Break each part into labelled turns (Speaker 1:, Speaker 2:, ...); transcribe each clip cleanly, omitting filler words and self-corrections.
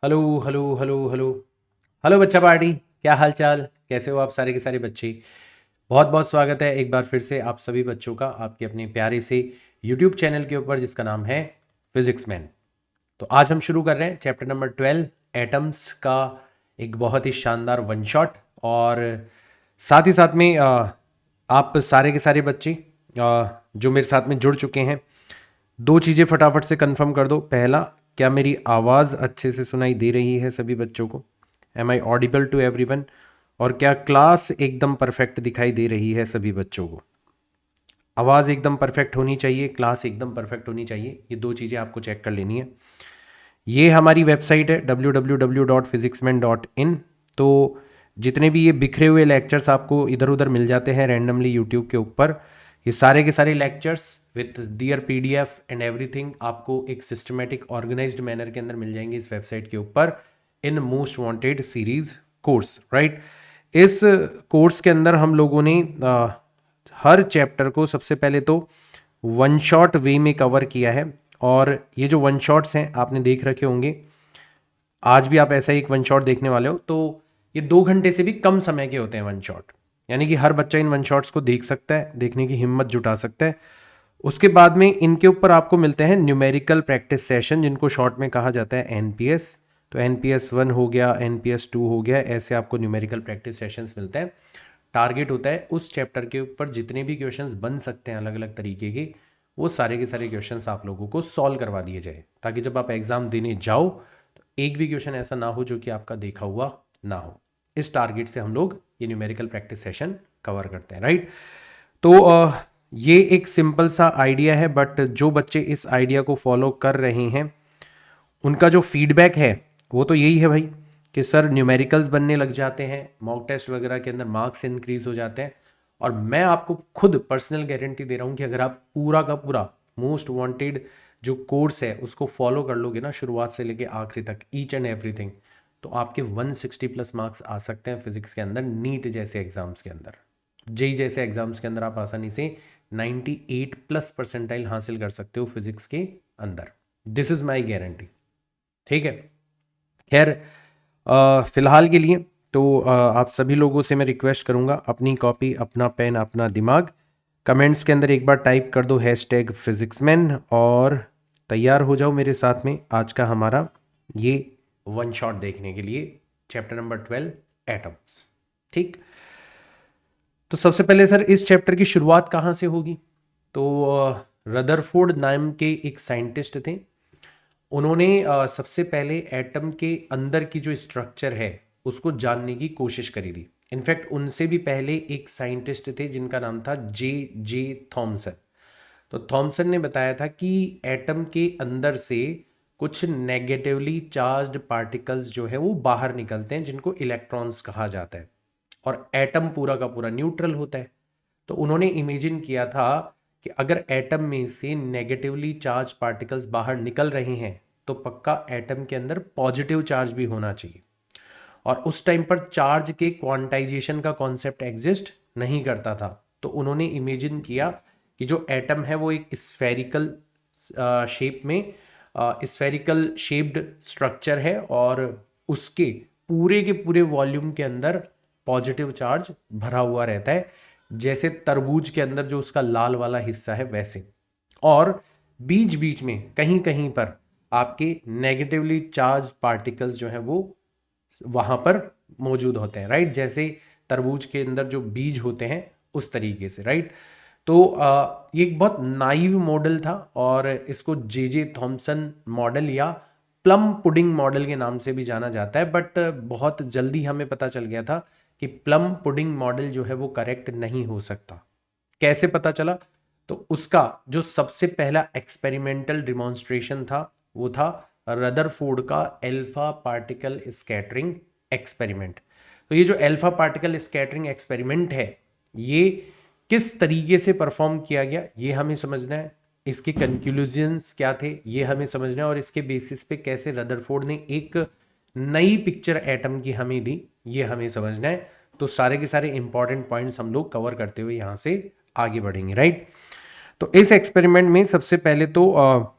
Speaker 1: Hello hello hello hello hello बच्चा party. क्या हाल चाल, कैसे हो आप सारे के सारे बच्चे। बहुत बहुत स्वागत है एक बार फिर से आप सभी बच्चों का आपके अपने प्यारे से यूट्यूब चैनल के ऊपर जिसका नाम है फिजिक्स मैन। तो आज हम शुरू कर रहे हैं चैप्टर नंबर 12 एटम्स का एक बहुत ही शानदार वन शॉट। और साथ ही साथ में आप सारे के सारे बच्चे जो मेरे साथ में जुड़ चुके हैं, दो चीज़ें फटाफट से कंफर्म कर दो। पहला, क्या मेरी आवाज़ अच्छे से सुनाई दे रही है सभी बच्चों को? Am I audible to everyone? और क्या क्लास एकदम परफेक्ट दिखाई दे रही है सभी बच्चों को? आवाज़ एकदम परफेक्ट होनी चाहिए, क्लास एकदम परफेक्ट होनी चाहिए, ये दो चीज़ें आपको चेक कर लेनी है। ये हमारी वेबसाइट है www.physicsman.in। तो जितने भी ये बिखरे हुए लेक्चर्स आपको इधर उधर मिल जाते हैं रैंडमली यूट्यूब के ऊपर, ये सारे के सारे lectures with their PDF and everything आपको एक सिस्टमेटिक ऑर्गेनाइज्ड मैनर के अंदर मिल जाएंगे इस वेबसाइट के ऊपर in most wanted series course, right. इस कोर्स के अंदर हम लोगों ने हर चैप्टर को सबसे पहले तो वन शॉट वे में कवर किया है। और ये जो वन शॉट्स हैं आपने देख रखे होंगे, आज भी आप ऐसा ही एक वन शॉट देखने वाले हो। तो ये 2 घंटे से भी कम समय के होते हैं वन शॉट, यानी कि हर बच्चा इन वन शॉट्स को देख सकता है, देखने की हिम्मत जुटा सकता है। उसके बाद में इनके ऊपर आपको मिलते हैं न्यूमेरिकल प्रैक्टिस सेशन, जिनको शॉर्ट में कहा जाता है एनपीएस। तो एनपीएस 1 हो गया, एनपीएस 2 हो गया, ऐसे आपको न्यूमेरिकल प्रैक्टिस सेशंस मिलते हैं। टारगेट होता है उस चैप्टर के ऊपर जितने भी क्वेश्चंस बन सकते हैं अलग अलग तरीके के, वो सारे के सारे क्वेश्चंस आप लोगों को सॉल्व करवा दिए जाए, ताकि जब आप एग्जाम देने जाओ तो एक भी क्वेश्चन ऐसा ना हो जो कि आपका देखा हुआ ना हो। इस टारगेट से हम लोग ये न्यूमेरिकल प्रैक्टिस सेशन कवर करते हैं, राइट। तो ये एक सिंपल सा आइडिया है, बट जो बच्चे इस आइडिया को फॉलो कर रहे हैं उनका जो फीडबैक है वो तो यही है भाई कि सर न्यूमेरिकल्स बनने लग जाते हैं, मॉक टेस्ट वगैरह के अंदर मार्क्स इंक्रीज हो जाते हैं। और मैं आपको खुद पर्सनल गारंटी दे रहा हूँ कि अगर आप पूरा का पूरा मोस्ट वांटेड जो कोर्स है उसको फॉलो कर लोगे ना, शुरुआत से लेके आखिरी तक ईच एंड एवरीथिंग, तो आपके 160 प्लस मार्क्स आ सकते हैं फिजिक्स के अंदर। नीट जैसे एग्जाम्स के अंदर, जेई जैसे एग्जाम्स के अंदर आप आसानी से 98 प्लस परसेंटाइल हासिल कर सकते हो फिजिक्स के अंदर। दिस इज माई गारंटी, ठीक है। खैर, फिलहाल के लिए तो आप सभी लोगों से मैं रिक्वेस्ट करूंगा, अपनी कॉपी, अपना पेन, अपना दिमाग, कमेंट्स के अंदर एक बार टाइप कर दो हैशटैग फिजिक्समैन, और तैयार हो जाओ मेरे साथ में आज का हमारा ये वन शॉट देखने के लिए, चैप्टर नंबर 12 एटम्स। ठीक, तो सबसे पहले सर इस चैप्टर की शुरुआत कहाँ से होगी? तो रदरफोर्ड नाम के एक साइंटिस्ट थे, उन्होंने सबसे पहले एटम के अंदर की जो स्ट्रक्चर है उसको जानने की कोशिश करी थी। इनफैक्ट उनसे भी पहले एक साइंटिस्ट थे जिनका नाम था जे जे थॉमसन। तो थॉमसन ने बताया था कि एटम के अंदर से कुछ नेगेटिवली चार्ज्ड पार्टिकल्स जो है वो बाहर निकलते हैं, जिनको इलेक्ट्रॉन्स कहा जाता है, और एटम पूरा का पूरा न्यूट्रल होता है। तो उन्होंने इमेजिन किया था कि अगर एटम में से नेगेटिवली चार्ज पार्टिकल्स बाहर निकल रहे हैं तो पक्का एटम के अंदर पॉजिटिव चार्ज भी होना चाहिए। और उस टाइम पर चार्ज के क्वांटाइजेशन का कॉन्सेप्ट एग्जिस्ट नहीं करता था। तो उन्होंने इमेजिन किया कि जो एटम है वो एक स्फेरिकल शेप में, स्फेरिकल शेप्ड स्ट्रक्चर है, और उसके पूरे के पूरे वॉल्यूम के अंदर पॉजिटिव चार्ज भरा हुआ रहता है, जैसे तरबूज के अंदर जो उसका लाल वाला हिस्सा है वैसे। और बीच बीच में कहीं कहीं पर आपके नेगेटिवली चार्ज पार्टिकल्स जो हैं वो वहां पर मौजूद होते हैं, राइट। जैसे तरबूज के अंदर जो बीज होते हैं उस तरीके से, राइट। तो ये एक बहुत नाइव मॉडल था, और इसको जे जे थॉमसन मॉडल या प्लम पुडिंग मॉडल के नाम से भी जाना जाता है। बट बहुत जल्दी हमें पता चल गया था कि प्लम पुडिंग मॉडल जो है वो करेक्ट नहीं हो सकता। कैसे पता चला? तो उसका जो सबसे पहला एक्सपेरिमेंटल डिमॉन्स्ट्रेशन था वो था रदरफोर्ड का अल्फा पार्टिकल स्कैटरिंग एक्सपेरिमेंट। तो ये जो अल्फा पार्टिकल स्कैटरिंग एक्सपेरिमेंट है, ये किस तरीके से परफॉर्म किया गया ये हमें समझना है, इसके कंक्लूजन्स क्या थे ये हमें समझना है, और इसके बेसिस पे कैसे रदरफोर्ड ने एक नई पिक्चर एटम की हमें दी ये हमें समझना है। तो सारे के सारे इंपॉर्टेंट पॉइंट्स हम लोग कवर करते हुए यहाँ से आगे बढ़ेंगे, राइट। तो इस एक्सपेरिमेंट में सबसे पहले तो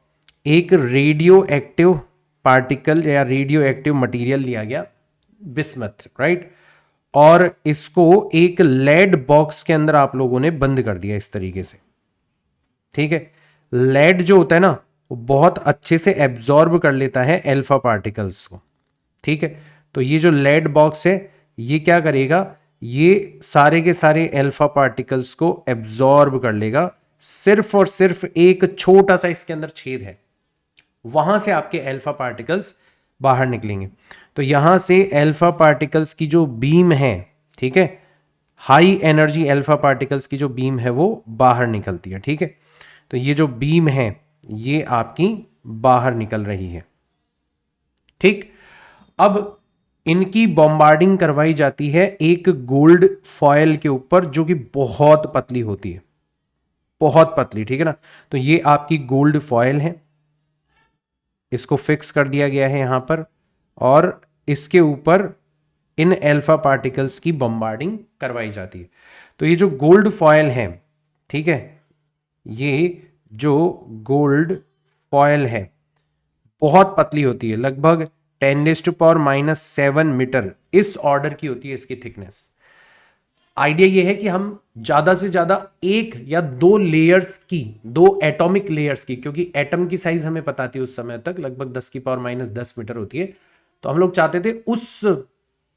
Speaker 1: एक रेडियो एक्टिव पार्टिकल या रेडियो एक्टिव मटीरियल लिया गया, बिस्मथ, राइट, और इसको एक लेड बॉक्स के अंदर आप लोगों ने बंद कर दिया इस तरीके से, ठीक है। लेड जो होता है ना वो बहुत अच्छे से एब्जॉर्ब कर लेता है अल्फा पार्टिकल्स को, ठीक है। तो ये जो लेड बॉक्स है ये क्या करेगा, ये सारे के सारे अल्फा पार्टिकल्स को एब्जॉर्ब कर लेगा। सिर्फ और सिर्फ एक छोटा सा इसके अंदर छेद है, वहां से आपके अल्फा पार्टिकल्स बाहर निकलेंगे। तो यहां से अल्फा पार्टिकल्स की जो बीम है, ठीक है, हाई एनर्जी अल्फा पार्टिकल्स की जो बीम है वो बाहर निकलती है, ठीक है। तो ये जो बीम है ये आपकी बाहर निकल रही है, ठीक। अब इनकी बॉम्बार्डिंग करवाई जाती है एक गोल्ड फॉयल के ऊपर जो कि बहुत पतली होती है, बहुत पतली, ठीक है ना। तो ये आपकी गोल्ड फॉयल है, इसको फिक्स कर दिया गया है यहां पर, और इसके ऊपर इन अल्फा पार्टिकल्स की बॉम्बार्डिंग करवाई जाती है। तो ये जो गोल्ड फॉयल है, ठीक है, ये जो गोल्ड फॉयल है बहुत पतली होती है, लगभग 10⁻⁻7 मीटर इस ऑर्डर की होती है इसकी थिकनेस। आइडिया ये है कि हम ज्यादा से ज्यादा एक या दो लेयर्स की, दो एटॉमिक लेयर्स की, क्योंकि एटम की साइज हमें पता थी उस समय तक लगभग 10⁻⁻10 मीटर होती है, तो हम लोग चाहते थे उस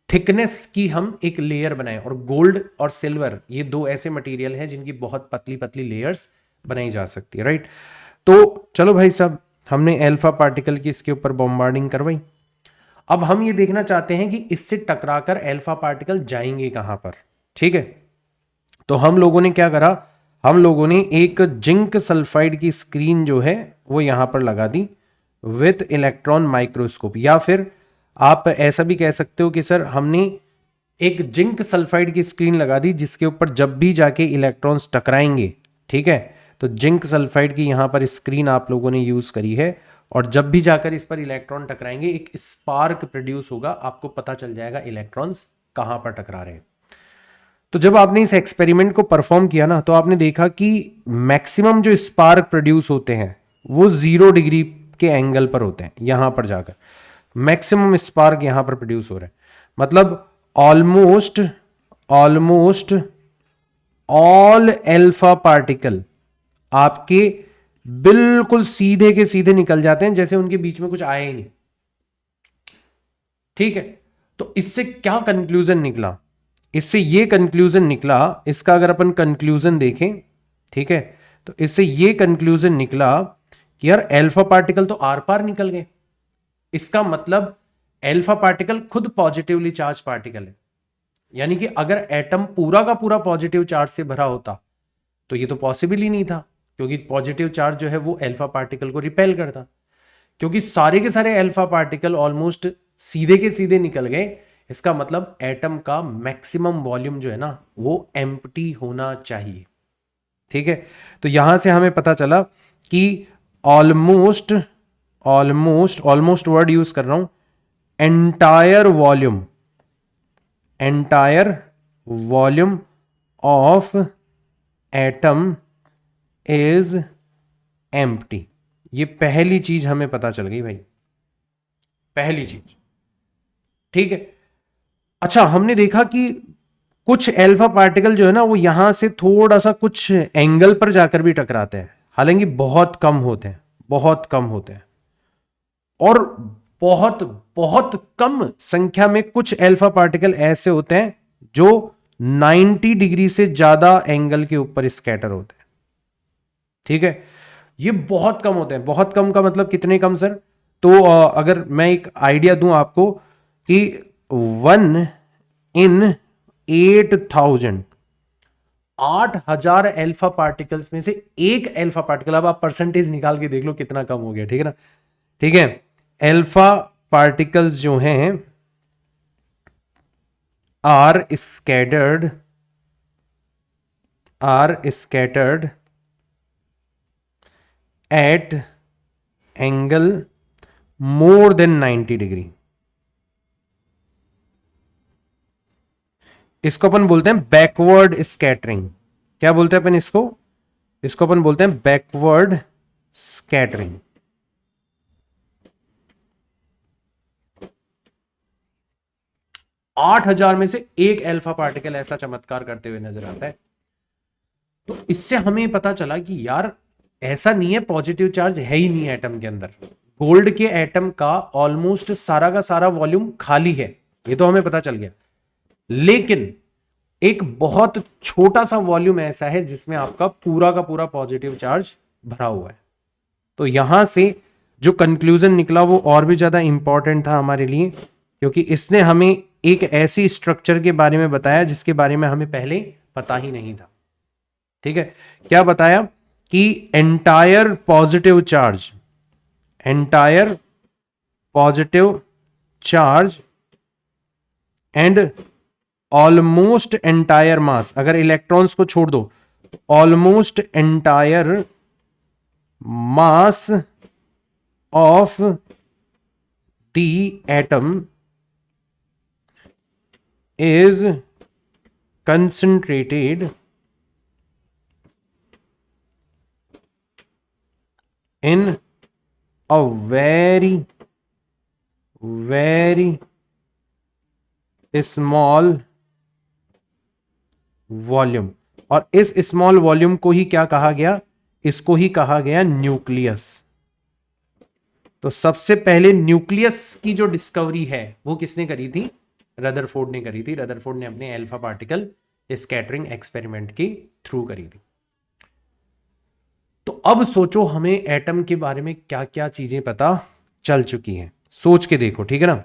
Speaker 1: थिकनेस की हम एक लेयर बनाएं। और गोल्ड और सिल्वर ये दो ऐसे मटेरियल हैं जिनकी बहुत पतली पतली लेयर्स बनाई जा सकती है, राइट। तो चलो भाई साहब, हमने अल्फा पार्टिकल की इसके ऊपर बॉम्बार्डिंग करवाई। अब हम ये देखना चाहते हैं कि इससे टकराकर अल्फा पार्टिकल जाएंगे कहां पर, ठीक है। तो हम लोगों ने क्या करा, हम लोगों ने एक जिंक सल्फाइड की स्क्रीन जो है वो यहां पर लगा दी विथ इलेक्ट्रॉन माइक्रोस्कोप, या फिर आप ऐसा भी कह सकते हो कि सर हमने एक जिंक सल्फाइड की स्क्रीन लगा दी जिसके ऊपर जब भी जाके इलेक्ट्रॉन्स टकराएंगे, ठीक है, तो जिंक सल्फाइड की यहां पर स्क्रीन आप लोगों ने यूज करी है, और जब भी जाकर इस पर इलेक्ट्रॉन टकराएंगे एक स्पार्क प्रोड्यूस होगा, आपको पता चल जाएगा इलेक्ट्रॉन्स कहां पर टकरा रहे हैं। तो जब आपने इस एक्सपेरिमेंट को परफॉर्म किया ना, तो आपने देखा कि मैक्सिमम जो स्पार्क प्रोड्यूस होते हैं वो 0 डिग्री के एंगल पर होते हैं, यहां पर जाकर मैक्सिमम स्पार्क यहां पर प्रोड्यूस हो रहे हैं। मतलब almost almost all alpha particle आपके बिल्कुल सीधे के सीधे निकल जाते हैं, जैसे उनके बीच में कुछ आया ही नहीं, ठीक है। तो इससे क्या कंक्लूजन निकला, इससे ये कंक्लूजन निकला, इसका अगर अपन कंक्लूजन देखें, ठीक है, तो इससे ये कंक्लूजन निकला कि यार अल्फा पार्टिकल तो आर पार निकल गए। इसका मतलब अल्फा पार्टिकल खुद पॉजिटिवली चार्ज पार्टिकल है, यानी कि अगर एटम पूरा का पूरा पॉजिटिव चार्ज से भरा होता तो ये तो पॉसिबल ही नहीं था, क्योंकि पॉजिटिव चार्ज जो है वो अल्फा पार्टिकल को रिपेल करता। क्योंकि सारे के सारे अल्फा पार्टिकल ऑलमोस्ट सीधे के सीधे निकल गए, इसका मतलब एटम का मैक्सिमम वॉल्यूम जो है ना वो एम्प्टी होना चाहिए, ठीक है। तो यहां से हमें पता चला कि almost almost almost word use कर रहा हूं, entire volume of atom is empty. ये पहली चीज हमें पता चल गई भाई, पहली चीज, ठीक है। अच्छा, हमने देखा कि कुछ अल्फा पार्टिकल जो है ना वो यहां से थोड़ा सा कुछ एंगल पर जाकर भी टकराते हैं, हालांकि बहुत कम होते हैं, बहुत कम होते हैं, और बहुत बहुत कम संख्या में कुछ अल्फा पार्टिकल ऐसे होते हैं जो 90 डिग्री से ज्यादा एंगल के ऊपर स्कैटर होते हैं, ठीक है। ये बहुत कम होते हैं। बहुत कम का मतलब कितने कम सर? तो अगर मैं एक आइडिया दूं आपको कि 1 in 8,000 8,000 अल्फा पार्टिकल्स में से एक अल्फा पार्टिकल, अब आप परसेंटेज निकाल के देख लो कितना कम हो गया, ठीक है ना, ठीक है। अल्फा पार्टिकल्स जो हैं are scattered at angle more than 90 degree. इसको अपन बोलते हैं बैकवर्ड स्कैटरिंग। क्या बोलते हैं अपन इसको? इसको अपन बोलते हैं बैकवर्ड स्कैटरिंग। 8,000 में से एक अल्फा पार्टिकल ऐसा चमत्कार करते हुए नजर आता है। तो इससे हमें पता चला कि यार ऐसा नहीं है, पॉजिटिव चार्ज है ही नहीं एटम के अंदर। गोल्ड के एटम का ऑलमोस्ट सारा का सारा वॉल्यूम खाली है, ये तो हमें पता चल गया। लेकिन एक बहुत छोटा सा वॉल्यूम ऐसा है जिसमें आपका पूरा का पूरा पॉजिटिव चार्ज भरा हुआ है। तो यहां से जो कंक्लूजन निकला वो और भी ज्यादा इंपॉर्टेंट था हमारे लिए, क्योंकि इसने हमें एक ऐसी स्ट्रक्चर के बारे में बताया जिसके बारे में हमें पहले पता ही नहीं था। ठीक है, क्या बताया कि entire positive charge and almost entire mass, अगर इलेक्ट्रॉन्स को छोड़ दो, almost entire mass of the atom is concentrated in a very small volume. और इस स्मॉल वॉल्यूम को ही क्या कहा गया, इसको ही कहा गया न्यूक्लियस। तो सबसे पहले न्यूक्लियस की जो डिस्कवरी है वो किसने करी थी, रदरफोर्ड ने करी थी। रदरफोर्ड ने अपने अल्फा पार्टिकल स्कैटरिंग एक्सपेरिमेंट के थ्रू करी थी। तो अब सोचो हमें एटम के बारे में क्या क्या चीजें पता चल चुकी हैं, सोच के देखो, ठीक है ना।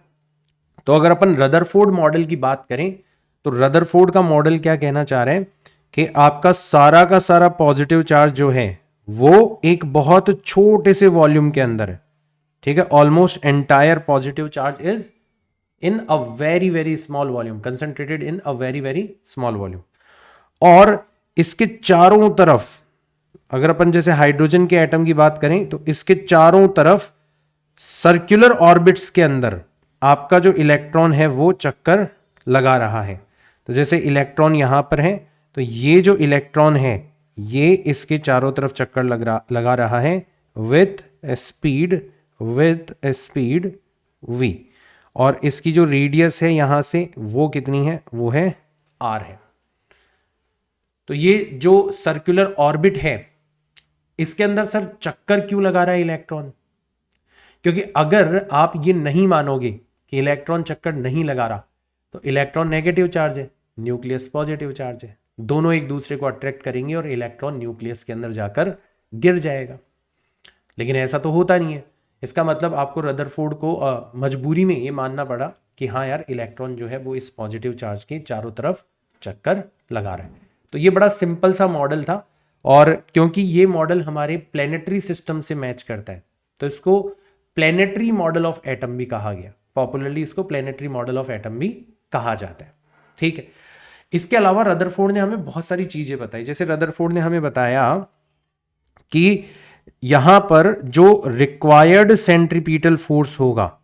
Speaker 1: तो अगर अपन रदरफोर्ड मॉडल की बात करें तो रदरफोर्ड का मॉडल क्या कहना चाह रहे हैं कि आपका सारा का सारा पॉजिटिव चार्ज जो है वो एक बहुत छोटे से वॉल्यूम के अंदर है। ठीक है, almost entire positive charge is in a very very small volume, concentrated in a very very small volume। और इसके चारों तरफ, अगर अपन जैसे हाइड्रोजन के एटम की बात करें तो इसके चारों तरफ सर्कुलर ऑर्बिट्स के अंदर आपका जो इलेक्ट्रॉन है वो चक्कर लगा रहा है। तो जैसे इलेक्ट्रॉन यहां पर है तो ये जो इलेक्ट्रॉन है ये इसके चारों तरफ चक्कर लगा रहा है विथ स्पीड v। और इसकी जो रेडियस है यहां से वो कितनी है, वो है r है। तो ये जो सर्कुलर ऑर्बिट है इसके अंदर सर चक्कर क्यों लगा रहा है इलेक्ट्रॉन, क्योंकि अगर आप ये नहीं मानोगे कि इलेक्ट्रॉन चक्कर नहीं लगा रहा तो इलेक्ट्रॉन नेगेटिव चार्ज है, न्यूक्लियस पॉजिटिव चार्ज है, दोनों एक दूसरे को अट्रैक्ट करेंगे और इलेक्ट्रॉन न्यूक्लियस के अंदर जाकर गिर जाएगा। लेकिन ऐसा तो होता नहीं है। इसका मतलब आपको रदरफोर्ड को मजबूरी में ये मानना पड़ा कि हाँ यार इलेक्ट्रॉन जो है वो इस पॉजिटिव चार्ज के चारों तरफ चक्कर लगा रहा है। तो ये बड़ा सिंपल सा मॉडल था, और क्योंकि ये मॉडल हमारे प्लेनेटरी सिस्टम से मैच करता है तो इसको प्लेनेटरी मॉडल ऑफ एटम भी कहा गया। पॉपुलरली इसको प्लेनेटरी मॉडल ऑफ एटम भी कहा जाता है। ठीक है, इसके अलावा रदरफोर्ड ने हमें बहुत सारी चीजें बताई। जैसे रदरफोर्ड ने हमें बताया कि यहां पर जो रिक्वायर्ड सेंट्रीपिटल फोर्स होगा,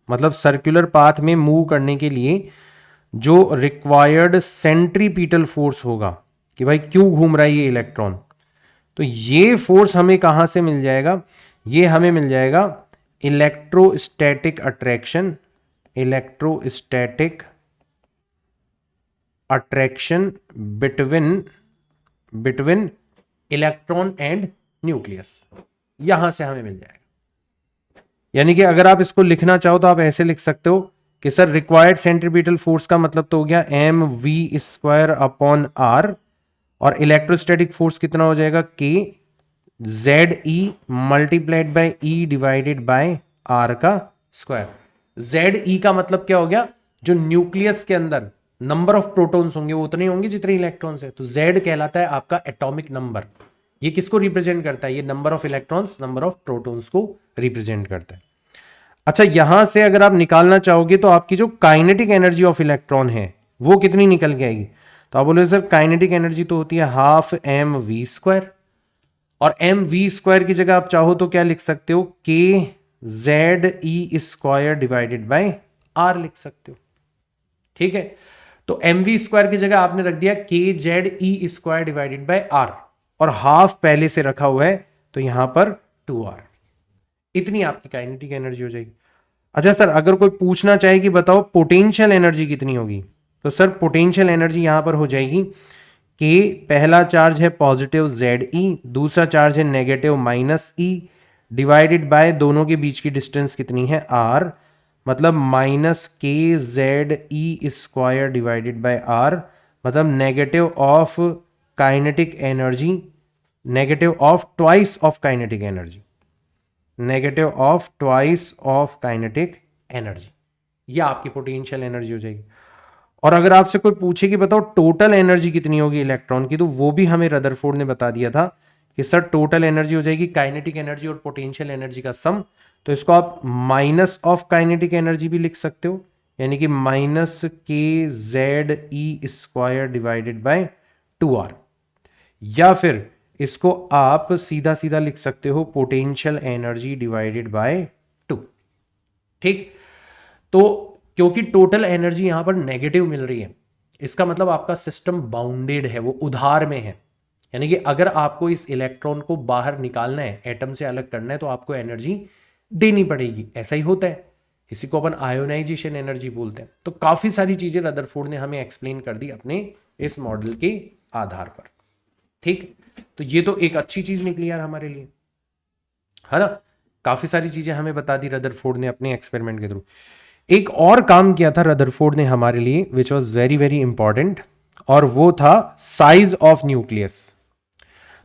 Speaker 1: मतलब सर्कुलर पाथ में मूव करने के लिए जो रिक्वायर्ड सेंट्रीपिटल फोर्स होगा कि भाई क्यों घूम रहा है ये इलेक्ट्रॉन, तो ये फोर्स हमें कहां से मिल जाएगा, ये हमें मिल जाएगा electrostatic attraction between electron and nucleus, यहां से हमें मिल जाएगा। यानी कि अगर आप इसको लिखना चाहो तो आप ऐसे लिख सकते हो कि सर रिक्वायर्ड सेंट्रीपिटल फोर्स का मतलब तो हो गया mv² अपॉन r, और इलेक्ट्रोस्टैटिक फोर्स कितना हो जाएगा k ZE multiplied by E divided by r का स्क्वायर। ZE का मतलब क्या हो गया, जो न्यूक्लियस के अंदर नंबर ऑफ प्रोटॉन्स होंगे वो उतने होंगे जितने इलेक्ट्रॉन्स है, तो Z कहलाता है आपका एटॉमिक नंबर। ये किसको रिप्रेजेंट करता है, ये number of electrons number of protons को रिप्रेजेंट करता है। अच्छा, यहां से अगर आप निकालना चाहोगे तो आपकी जो काइनेटिक एनर्जी ऑफ इलेक्ट्रॉन है वो कितनी निकल के आएगी, तो आप बोले सर काइनेटिक एनर्जी तो होती है हाफ mv², और mv² की जगह आप चाहो तो क्या लिख सकते हो, k ZE² divided by r लिख सकते हो। ठीक है, तो mv² की जगह आपने रख दिया k ZE² divided by r, और हाफ पहले से रखा हुआ है तो यहां पर 2r, इतनी आपकी काइनेटिक एनर्जी हो जाएगी। अच्छा सर, अगर कोई पूछना चाहे कि बताओ पोटेंशियल एनर्जी कितनी होगी, तो सर पोटेंशियल एनर्जी यहां पर हो जाएगी कि पहला चार्ज है पॉजिटिव जेड ई, दूसरा चार्ज है negative minus E, divided by दोनों के बीच की डिस्टेंस कितनी है आर, मतलब minus K Z E square divided by R, मतलब negative of kinetic energy, negative of twice of kinetic energy, negative of twice of kinetic energy, ये आपकी potential energy हो जाएगी। और अगर आपसे कोई पूछे कि बताओ टोटल एनर्जी कितनी होगी इलेक्ट्रॉन की, तो वो भी हमें रदरफोर्ड ने बता दिया था कि सर टोटल एनर्जी हो जाएगी काइनेटिक एनर्जी और पोटेंशियल एनर्जी का सम। तो इसको आप माइनस ऑफ काइनेटिक एनर्जी भी लिख सकते हो, यानी कि minus K Z E square divided bye 2r, या फिर इसको आप सीधा सीधा लिख सकते हो पोटेंशियल एनर्जी डिवाइडेड बाय 2। ठीक, तो क्योंकि टोटल एनर्जी यहां पर नेगेटिव मिल रही है, इसका मतलब आपका सिस्टम बाउंडेड है, वो उधार में है। यानी कि अगर आपको इस इलेक्ट्रॉन को बाहर निकालना है, एटम से अलग करना है, तो आपको एनर्जी देनी पड़ेगी। ऐसा ही होता है, इसी को अपन आयोनाइजेशन एनर्जी बोलते हैं। तो काफी सारी चीजें रदरफोर्ड ने हमें एक्सप्लेन कर दी अपने इस मॉडल के आधार पर। ठीक, तो ये तो एक अच्छी चीज निकली यार हमारे लिए, है ना। काफी सारी चीजें हमें बता दी रदरफोर्ड ने अपने एक्सपेरिमेंट के थ्रू। एक और काम किया था रदरफोर्ड ने हमारे लिए which was very very important, और वो था साइज ऑफ न्यूक्लियस।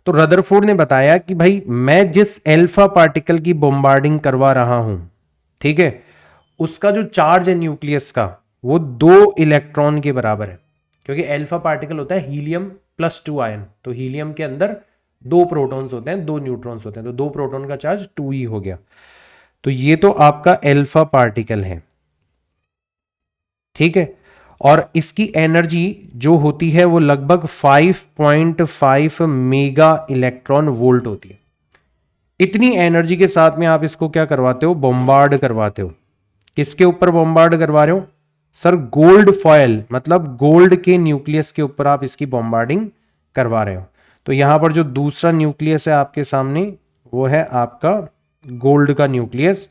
Speaker 1: तो रदरफोर्ड ने बताया कि भाई मैं जिस एल्फा पार्टिकल की बॉम्बार्डिंग करवा रहा हूं, ठीक है, उसका जो चार्ज है न्यूक्लियस का वो 2 इलेक्ट्रॉन के बराबर है, क्योंकि एल्फा पार्टिकल होता है हीलियम +2 आयन। तो हीलियम के अंदर 2 प्रोटॉन्स होते हैं, 2 न्यूट्रॉन्स होते हैं, तो 2 प्रोटॉन का चार्ज 2e हो गया। तो ये तो आपका एल्फा पार्टिकल है, ठीक है। और इसकी एनर्जी जो होती है वो लगभग 5.5 मेगा इलेक्ट्रॉन वोल्ट होती है। इतनी एनर्जी के साथ में आप इसको क्या करवाते हो, बॉम्बार्ड करवाते हो। किसके ऊपर बॉम्बार्ड करवा रहे हो सर, गोल्ड फॉयल, मतलब गोल्ड के न्यूक्लियस के ऊपर आप इसकी बॉम्बार्डिंग करवा रहे हो। तो यहां पर जो दूसरा न्यूक्लियस है आपके सामने, वो है आपका गोल्ड का न्यूक्लियस।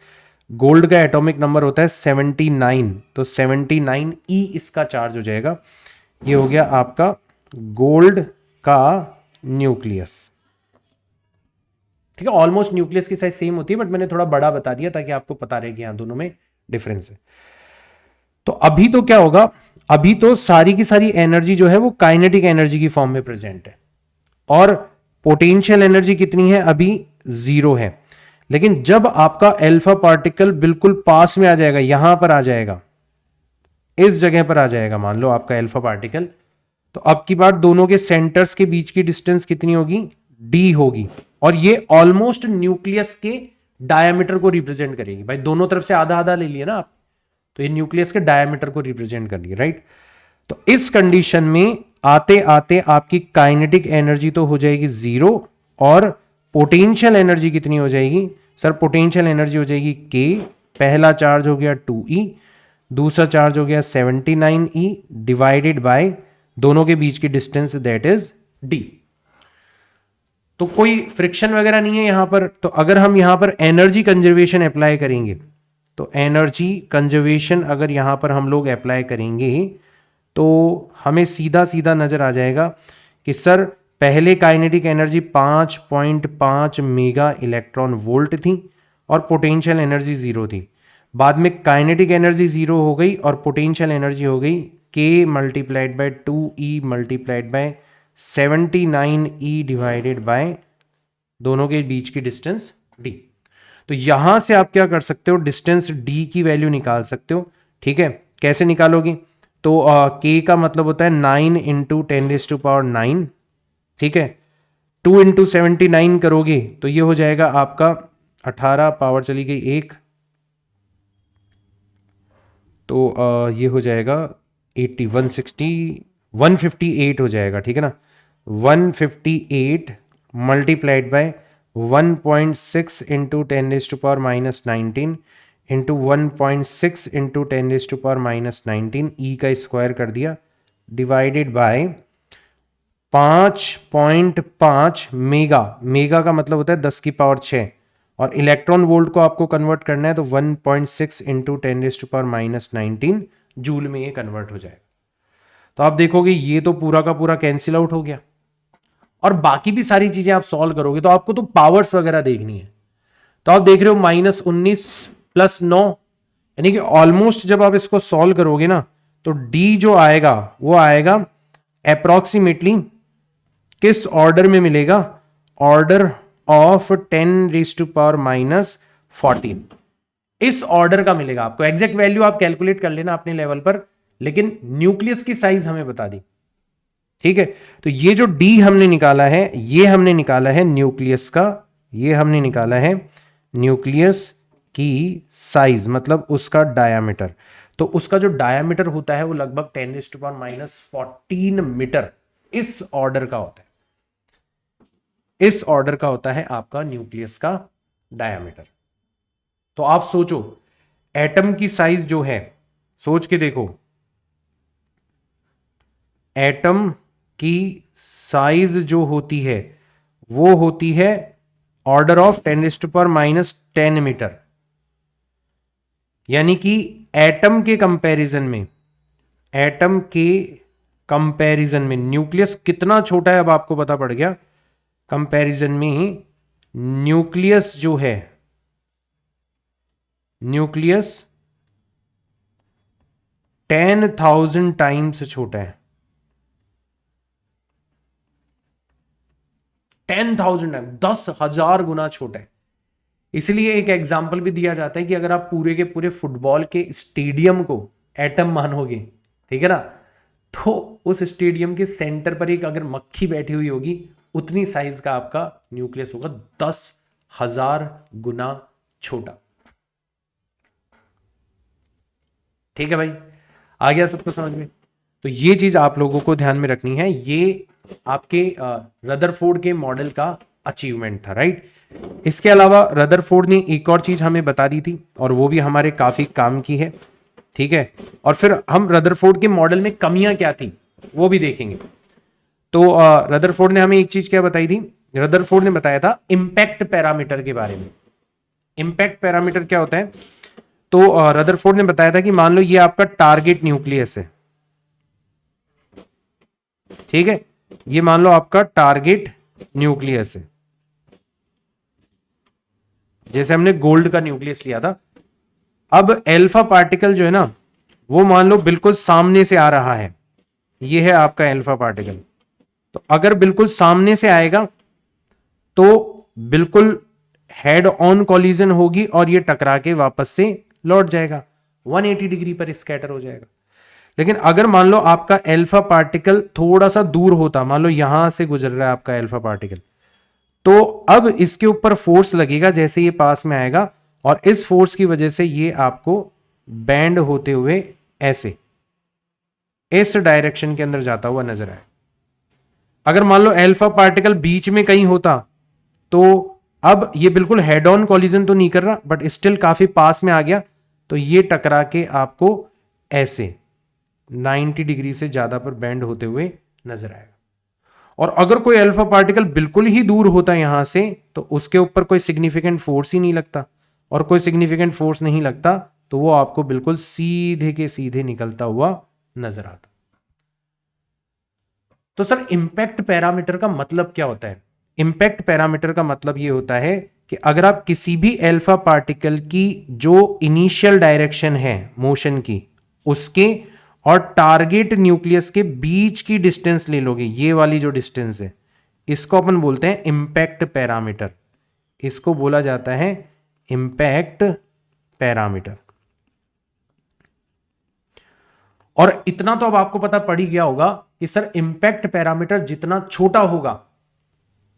Speaker 1: गोल्ड का एटॉमिक नंबर होता है 79, तो 79e इसका चार्ज हो जाएगा। ये हो गया आपका गोल्ड का न्यूक्लियस, ठीक है। ऑलमोस्ट न्यूक्लियस की साइज सेम होती है, बट मैंने थोड़ा बड़ा बता दिया ताकि आपको पता रहे कि यहां दोनों में डिफरेंस है। तो अभी तो क्या होगा, अभी तो सारी की सारी एनर्जी जो है वो काइनेटिक एनर्जी की फॉर्म में प्रेजेंट है, और पोटेंशियल एनर्जी कितनी है अभी, 0 है। लेकिन जब आपका अल्फा पार्टिकल बिल्कुल पास में आ जाएगा, यहां पर आ जाएगा, इस जगह पर आ जाएगा, मान लो आपका अल्फा पार्टिकल, तो अब की बार दोनों के सेंटर्स के बीच की डिस्टेंस कितनी होगी, d होगी। और ये ऑलमोस्ट न्यूक्लियस के डायमीटर को रिप्रेजेंट करेगी। भाई दोनों तरफ से आधा आधा ले लिए ना आप, तो ये न्यूक्लियस के डायमीटर को रिप्रेजेंट कर रही है, राइट। तो इस कंडीशन में आते आते आपकी काइनेटिक एनर्जी तो हो जाएगी 0, और पोटेंशियल एनर्जी कितनी हो जाएगी सर, पोटेंशियल एनर्जी हो जाएगी k, पहला चार्ज हो गया 2e, दूसरा चार्ज हो गया 79e डिवाइडेड बाय दोनों के बीच की डिस्टेंस, दैट इज d। तो कोई फ्रिक्शन वगैरह नहीं है यहां पर। तो अगर हम यहां पर एनर्जी कंजर्वेशन अप्लाई करेंगे, तो एनर्जी कंजर्वेशन अगर यहां पर हम लोग अप्लाई करेंगे, तो हमें सीधा सीधा नजर आ जाएगा कि सर पहले kinetic energy 5.5 mega electron volt थी और पोटेंशियल एनर्जी 0 थी। बाद में काइनेटिक एनर्जी 0 हो गई और पोटेंशियल एनर्जी हो गई k multiplied by 2e multiplied by 79e divided by दोनों के बीच की डिस्टेंस d। तो यहां से आप क्या कर सकते हो, डिस्टेंस d की वैल्यू निकाल सकते हो, ठीक है। कैसे निकालोगे, तो k का मतलब होता है 9 इंटू 10⁹9, ठीक है। 2 इंटू 79 करोगे तो ये हो जाएगा आपका 18, पावर चली गई 1, तो ये हो जाएगा 80, 158 हो जाएगा, ठीक है ना। 158 multiplied by 1.6 into 10⁻⁻19 into 1.6 into 10⁻⁻19 ई का स्क्वायर कर दिया, डिवाइडेड बाय 5.5 मेगा, मेगा का मतलब होता है 10 की पावर 6, और इलेक्ट्रॉन वोल्ट को आपको कन्वर्ट करना है तो 1.6 इंटू 10⁻⁹ जूल में ये कन्वर्ट हो जाएगा। तो आप देखोगे ये तो पूरा का पूरा कैंसिल आउट हो गया, और बाकी भी सारी चीजें आप सॉल्व करोगे तो आपको तो पावर्स वगैरह देखनी है। तो आप देख रहे हो -19 + 9, यानी कि ऑलमोस्ट जब आप इसको सॉल्व करोगे ना तो डी जो आएगा वो आएगा अप्रोक्सीमेटली किस ऑर्डर में मिलेगा, ऑर्डर ऑफ 10⁻⁻14 इस ऑर्डर का मिलेगा आपको। एग्जैक्ट वैल्यू आप कैलकुलेट कर लेना अपने लेवल पर, लेकिन न्यूक्लियस की साइज हमें बता दी, ठीक है। तो ये जो डी हमने निकाला है, ये हमने निकाला है न्यूक्लियस का, ये हमने निकाला है न्यूक्लियस की साइज, मतलब उसका डायामीटर। तो उसका जो डायामीटर होता है वो लगभग 10⁻⁻14 मीटर इस ऑर्डर का होता है, इस ऑर्डर का होता है आपका न्यूक्लियस का डायामीटर। तो आप सोचो एटम की साइज जो है, सोच के देखो, एटम की साइज जो होती है वो होती है ऑर्डर ऑफ 10⁻10 मीटर, यानी कि एटम के कंपैरिजन में, एटम के कंपैरिजन में न्यूक्लियस कितना छोटा है अब आपको पता पड़ गया। कंपैरिजन में ही न्यूक्लियस जो है, न्यूक्लियस 10,000 टाइम्स छोटा है, 10,000 टाइम, 10,000 गुना छोटा है। इसलिए एक एग्जाम्पल भी दिया जाता है कि अगर आप पूरे के पूरे फुटबॉल के स्टेडियम को एटम मानोगे, ठीक है ना, तो उस स्टेडियम के सेंटर पर एक अगर मक्खी बैठी हुई होगी, उतनी साइज का आपका न्यूक्लियस होगा, 10,000 गुना छोटा। ठीक है भाई, आ गया सबको समझ में? तो ये चीज आप लोगों को ध्यान में रखनी है। ये आपके रदरफोर्ड के मॉडल का अचीवमेंट था, राइट। इसके अलावा रदरफोर्ड ने एक और चीज हमें बता दी थी और वो भी हमारे काफी काम की है, ठीक है। और फिर हम रदरफोर्ड के मॉडल में कमियां क्या थी वो भी देखेंगे। तो रदरफोर्ड ने हमें एक चीज क्या बताई थी, रदरफोर्ड ने बताया था इंपैक्ट पैरामीटर के बारे में। इंपैक्ट पैरामीटर क्या होता है, तो रदरफोर्ड ने बताया था कि मान लो ये आपका टारगेट न्यूक्लियस है, ठीक है, ये मान लो आपका टारगेट न्यूक्लियस है, जैसे हमने गोल्ड का न्यूक्लियस लिया था। अब अल्फा पार्टिकल जो है ना वो मान लो बिल्कुल सामने से आ रहा है, ये है आपका अल्फा पार्टिकल। तो अगर बिल्कुल सामने से आएगा तो बिल्कुल हेड ऑन कॉलिजन होगी और ये टकरा के वापस से लौट जाएगा, 180 डिग्री पर स्कैटर हो जाएगा। लेकिन अगर मान लो आपका अल्फा पार्टिकल थोड़ा सा दूर होता, मान लो यहां से गुजर रहा है आपका अल्फा पार्टिकल, तो अब इसके ऊपर फोर्स लगेगा जैसे ये पास में आएगा, और इस फोर्स की वजह से ये आपको बैंड होते हुए ऐसे इस डायरेक्शन के अंदर जाता हुआ नजर आए। अगर मान लो अल्फा पार्टिकल बीच में कहीं होता तो अब ये बिल्कुल हेड ऑन कॉलिजन तो नहीं कर रहा बट स्टिल काफी पास में आ गया, तो ये टकरा के आपको ऐसे 90 डिग्री से ज्यादा पर बैंड होते हुए नजर आएगा। और अगर कोई अल्फा पार्टिकल बिल्कुल ही दूर होता यहां से तो उसके ऊपर कोई सिग्निफिकेंट फोर्स ही नहीं लगता, और कोई सिग्निफिकेंट फोर्स नहीं लगता तो वो आपको बिल्कुल सीधे के सीधे निकलता हुआ नजर आता। तो सर इंपैक्ट पैरामीटर का मतलब क्या होता है? इंपैक्ट पैरामीटर का मतलब ये होता है कि अगर आप किसी भी अल्फा पार्टिकल की जो इनिशियल डायरेक्शन है मोशन की, उसके और टारगेट न्यूक्लियस के बीच की डिस्टेंस ले लोगे, ये वाली जो डिस्टेंस है, इसको अपन बोलते हैं इंपैक्ट पैरामीटर। इसको बोला जाता है इंपैक्ट पैरामीटर। और इतना तो अब आपको पता पड़ ही गया होगा कि सर इंपैक्ट पैरामीटर जितना छोटा होगा,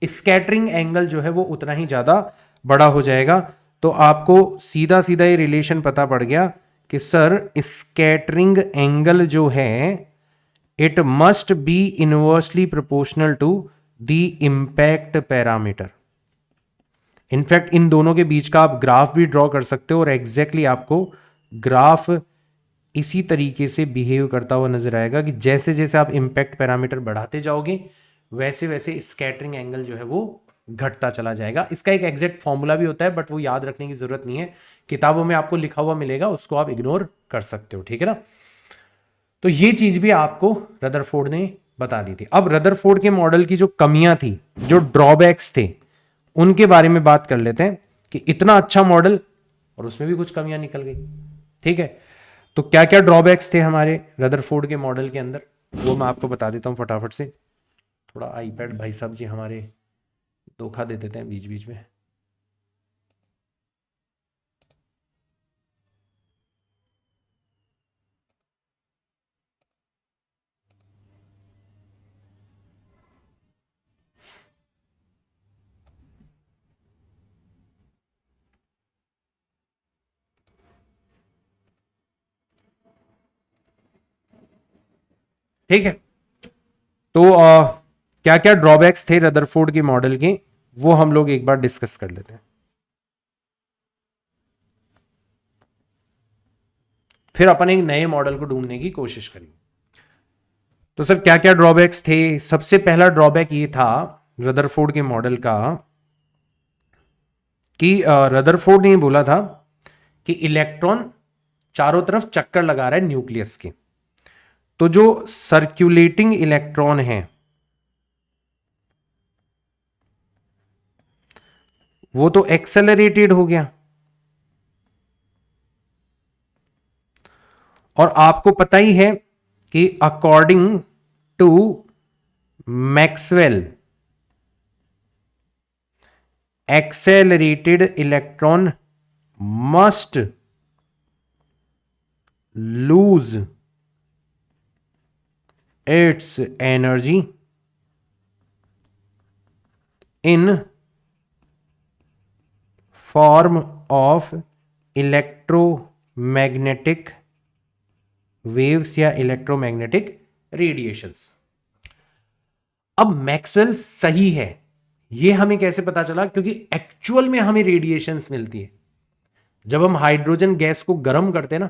Speaker 1: स्कैटरिंग एंगल जो है वो उतना ही ज्यादा बड़ा हो जाएगा। तो आपको सीधा सीधा ये रिलेशन पता पड़ गया कि सर स्कैटरिंग एंगल जो है it must be inversely proportional to the impact parameter. In fact इन दोनों के बीच का आप ग्राफ भी ड्रॉ कर सकते हो और एग्जैक्टली आपको ग्राफ इसी तरीके से बिहेव करता हुआ नजर आएगा कि जैसे जैसे आप इंपैक्ट पैरामीटर बढ़ाते जाओगे वैसे वैसे स्कैटरिंग एंगल जो है वो घटता चला जाएगा। इसका एक एग्जैक्ट फॉर्मूला भी होता है बट वो याद रखने की जरूरत नहीं है, किताबों में आपको लिखा हुआ मिलेगा, उसको आप इग्नोर कर सकते हो, ठीक है ना। तो ये चीज भी आपको रदरफोर्ड ने बता दी थी। अब रदरफोर्ड के मॉडल की जो कमियां थी, जो ड्रॉबैक्स थे, उनके बारे में बात कर लेते हैं कि इतना अच्छा मॉडल और उसमें भी कुछ कमियां निकल गई, ठीक है। तो क्या क्या ड्रॉबैक्स थे हमारे रदरफोर्ड के मॉडल के अंदर, वो मैं आपको बता देता हूं फटाफट से। थोड़ा आईपैड भाई साहब जी हमारे धोखा दे देते हैं बीच बीच में। ठीक है, तो क्या क्या ड्रॉबैक्स थे रदरफोर्ड के मॉडल के, वो हम लोग एक बार डिस्कस कर लेते हैं, फिर अपन एक नए मॉडल को ढूंढने की कोशिश करेंगे। तो सर क्या क्या ड्रॉबैक्स थे। सबसे पहला ड्रॉबैक ये था रदरफोर्ड के मॉडल का कि रदरफोर्ड ने बोला था कि इलेक्ट्रॉन चारों तरफ चक्कर लगा रहा है न्यूक्लियस के, तो जो सर्कुलेटिंग इलेक्ट्रॉन है वो तो एक्सेलरेटेड हो गया। और आपको पता ही है कि according to Maxwell, accelerated electron must lose its energy in form of electromagnetic waves या electromagnetic radiations। अब मैक्सवेल सही है, ये हमें कैसे पता चला, क्योंकि एक्चुअल में हमें रेडिएशंस मिलती है जब हम हाइड्रोजन गैस को गर्म करते हैं ना,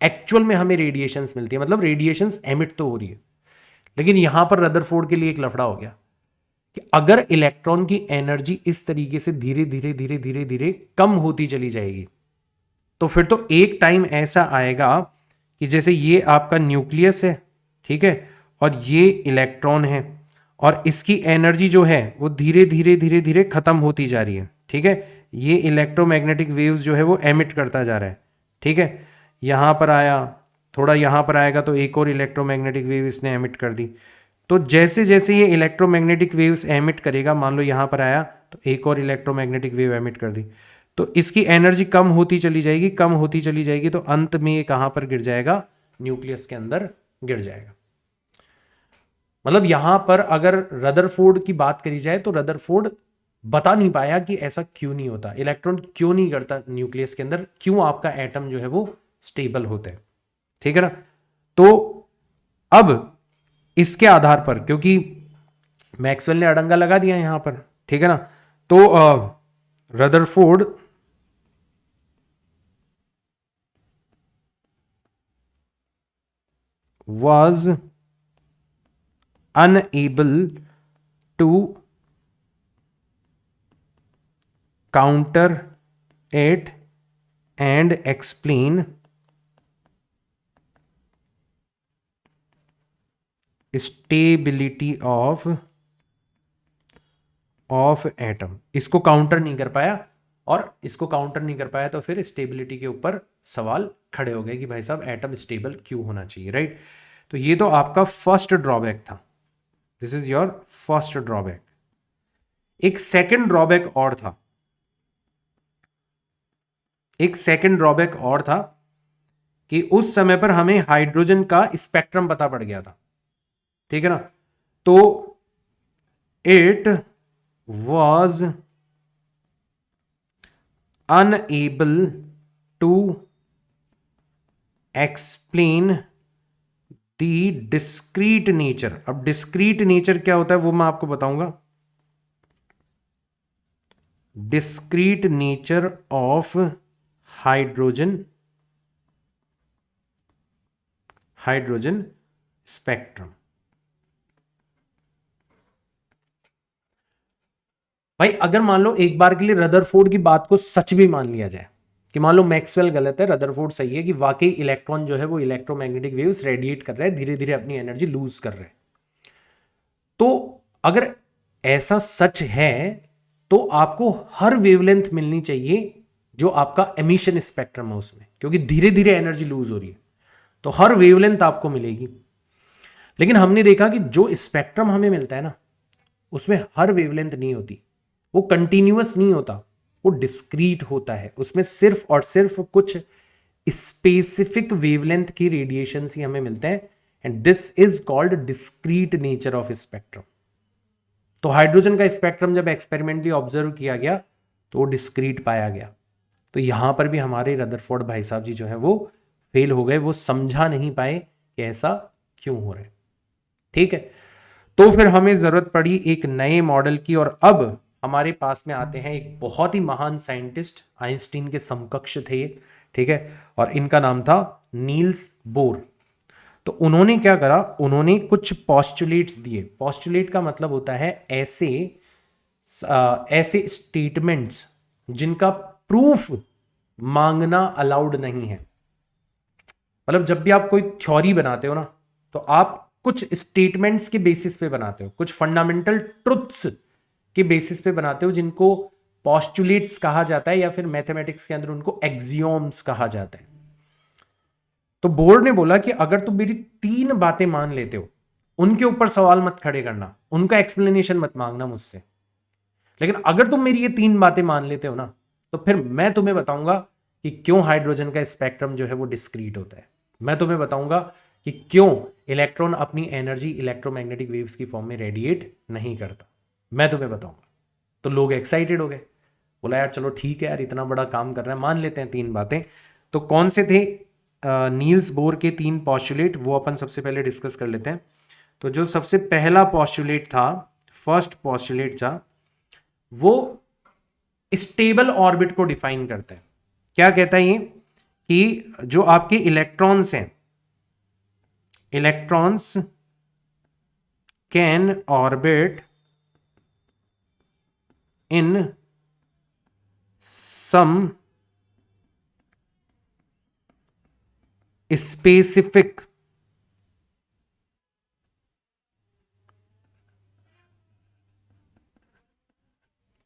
Speaker 1: एक्चुअल में हमें रेडिएशंस मिलती है, मतलब रेडिएशंस एमिट तो हो रही है। लेकिन यहां पर रदरफोर्ड के लिए एक लफड़ा हो गया कि अगर इलेक्ट्रॉन की एनर्जी इस तरीके से धीरे धीरे धीरे धीरे धीरे कम होती चली जाएगी, तो फिर तो एक टाइम ऐसा आएगा कि जैसे ये आपका न्यूक्लियस है, ठीक है, और ये इलेक्ट्रॉन है, और इसकी एनर्जी जो है वो धीरे धीरे धीरे धीरे खत्म होती जा रही है, ठीक है। ये इलेक्ट्रोमैग्नेटिक वेव्स जो है वो एमिट करता जा रहा है, ठीक है। यहां पर आया, थोड़ा यहां पर आएगा तो एक और इलेक्ट्रोमैग्नेटिक वेव इसने एमिट कर दी। तो जैसे जैसे ये इलेक्ट्रोमैग्नेटिक वेव्स एमिट करेगा, मान लो यहां पर आया तो एक और इलेक्ट्रोमैग्नेटिक वेव एमिट कर दी, तो इसकी एनर्जी कम होती चली जाएगी, कम होती चली जाएगी, तो अंत में ये कहां पर गिर जाएगा, न्यूक्लियस के अंदर गिर जाएगा। मतलब यहां पर अगर रदरफोर्ड की बात करी जाए तो रदरफोर्ड बता नहीं पाया कि ऐसा क्यों नहीं होता, इलेक्ट्रॉन क्यों नहीं करता न्यूक्लियस के अंदर, क्यों आपका एटम जो है वो स्टेबल होता है, ठीक है ना। तो अब इसके आधार पर, क्योंकि मैक्सवेल ने अड़ंगा लगा दिया यहां पर, ठीक है ना, तो Rutherford was unable to counter it and explain stability of atom। इसको काउंटर नहीं कर पाया, और इसको काउंटर नहीं कर पाया तो फिर स्टेबिलिटी के ऊपर सवाल खड़े हो गए कि भाई साहब एटम स्टेबल क्यों होना चाहिए, राइट। तो ये तो आपका फर्स्ट ड्रॉबैक था, this is your first drawback. एक सेकंड ड्रॉबैक और था, एक सेकंड ड्रॉबैक और था कि उस समय पर हमें हाइड्रोजन का स्पेक्ट्रम पता पड़ गया था, ठीक है ना। तो it was unable to explain the discrete nature. अब डिस्क्रीट नेचर क्या होता है वो मैं आपको बताऊंगा। Discrete nature of hydrogen, hydrogen spectrum. भाई अगर मान लो एक बार के लिए रदरफोर्ड की बात को सच भी मान लिया जाए कि मान लो मैक्सवेल गलत है, रदरफोर्ड सही है, कि वाकई इलेक्ट्रॉन जो है वो इलेक्ट्रोमैग्नेटिक वेव्स रेडिएट कर रहे हैं, धीरे धीरे अपनी एनर्जी लूज कर रहे हैं, तो अगर ऐसा सच है तो आपको हर वेवलेंथ मिलनी चाहिए जो आपका एमिशन स्पेक्ट्रम है उसमें, क्योंकि धीरे धीरे एनर्जी लूज हो रही है, तो हर वेवलेंथ आपको मिलेगी। लेकिन हमने देखा कि जो स्पेक्ट्रम हमें मिलता है ना, उसमें हर वेवलेंथ नहीं होती, वो कंटिन्यूअस नहीं होता, वो डिस्क्रीट होता है, उसमें सिर्फ और सिर्फ कुछ स्पेसिफिक वेवलेंथ की रेडिएशन ही हमें मिलते हैं, and this is called discrete nature of spectrum. तो हाइड्रोजन का स्पेक्ट्रम जब एक्सपेरिमेंटली ऑब्जर्व किया गया तो वो डिस्क्रीट पाया गया। तो यहां पर भी हमारे रदरफोर्ड भाई साहब जी जो है वो फेल हो गए, वो समझा नहीं पाए कि ऐसा क्यों हो रहा है। ठीक है, तो फिर हमें जरूरत पड़ी एक नए मॉडल की, और अब हमारे पास में आते हैं एक बहुत ही महान साइंटिस्ट, आइंस्टीन के समकक्ष थे ये, ठीक है, और इनका नाम था नील्स बोर। तो उन्होंने क्या करा, उन्होंने कुछ पॉस्टुलेट्स दिए। पॉस्टुलेट का मतलब होता है ऐसे ऐसे स्टेटमेंट्स जिनका प्रूफ मांगना अलाउड नहीं है। मतलब जब भी आप कोई थ्योरी बनाते हो ना, तो आप कुछ स्टेटमेंट्स के बेसिस पे बनाते हो, कुछ फंडामेंटल ट्रुथ्स के बेसिस पे बनाते हो, जिनको पॉस्टुलेट्स कहा जाता है, या फिर मैथमेटिक्स के अंदर उनको एक्सियोम्स कहा जाता है। तो बोर्ड ने बोला कि अगर तुम मेरी 3 बातें मान लेते हो, उनके ऊपर सवाल मत खड़े करना, उनका एक्सप्लेनेशन मत मांगना मुझसे, लेकिन अगर तुम मेरी ये 3 बातें मान लेते हो ना, तो फिर मैं तुम्हें बताऊंगा कि क्यों हाइड्रोजन का स्पेक्ट्रम जो है वो डिस्क्रीट होता है। मैं तुम्हें बताऊंगा कि क्यों इलेक्ट्रॉन अपनी एनर्जी इलेक्ट्रोमैग्नेटिक वेव्स की फॉर्म में रेडिएट नहीं करता, मैं तुम्हें बताऊंगा। तो लोग एक्साइटेड हो गए, बोला यार चलो ठीक है यार, इतना बड़ा काम कर रहा है, मान लेते हैं 3 बातें। तो कौन से थे नील्स बोर के 3 पॉस्टुलेट, वो अपन सबसे पहले डिस्कस कर लेते हैं। तो जो सबसे पहला पॉस्टुलेट था, फर्स्ट पॉस्टुलेट था, वो स्टेबल ऑर्बिट को डिफाइन करता है। क्या कहता है ये, कि जो आपके इलेक्ट्रॉन्स हैं, electrons can orbit in some specific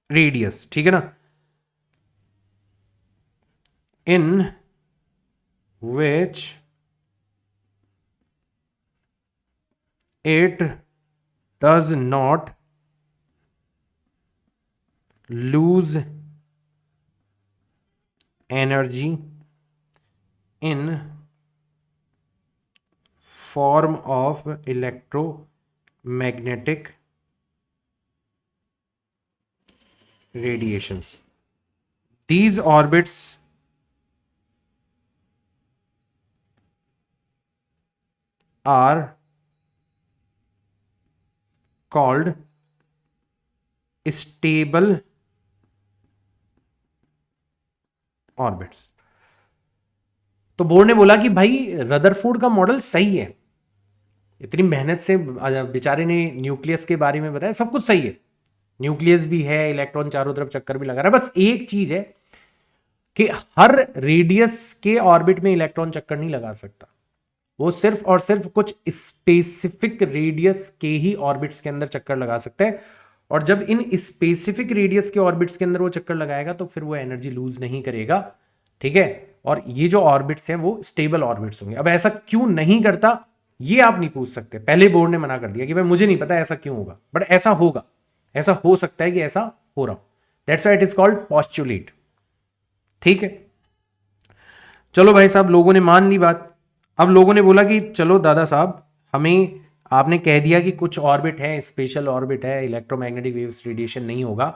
Speaker 1: radius, ठीक है ना, in which it does not lose energy in form of electromagnetic radiations. These orbits are called stable orbits. तो बोर्ड ने बोला कि भाई रदरफोर्ड का मॉडल सही है, इतनी मेहनत से बेचारे ने न्यूक्लियस के बारे में बताया, सब कुछ सही है, न्यूक्लियस भी है, इलेक्ट्रॉन चारों तरफ चक्कर भी लगा रहा है, बस एक चीज है कि हर रेडियस के ऑर्बिट में इलेक्ट्रॉन चक्कर नहीं लगा सकता, वो सिर्फ और सिर्फ कुछ स्पेसिफिक रेडियस के ही ऑर्बिट्स के अंदर चक्कर लगा सकता है, और जब इन स्पेसिफिक रेडियस के ऑर्बिट्स के अंदर वो चक्कर लगाएगा तो फिर वो एनर्जी लूज नहीं करेगा, ठीक है, और ये जो ऑर्बिट्स हैं वो स्टेबल ऑर्बिट्स होंगे। अब ऐसा क्यों नहीं करता ये आप नहीं पूछ सकते, पहले बोर्ड ने मना कर दिया कि भाई मुझे नहीं पता ऐसा क्यों होगा, बट ऐसा होगा, ऐसा हो सकता है कि ऐसा हो रहा हो, that's why it is called postulate. ठीक है, चलो भाई साहब, लोगों ने मान ली बात। अब लोगों ने बोला कि चलो दादा साहब, हमें आपने कह दिया कि कुछ ऑर्बिट है, स्पेशल ऑर्बिट है, इलेक्ट्रोमैग्नेटिक वेव्स रेडिएशन नहीं होगा,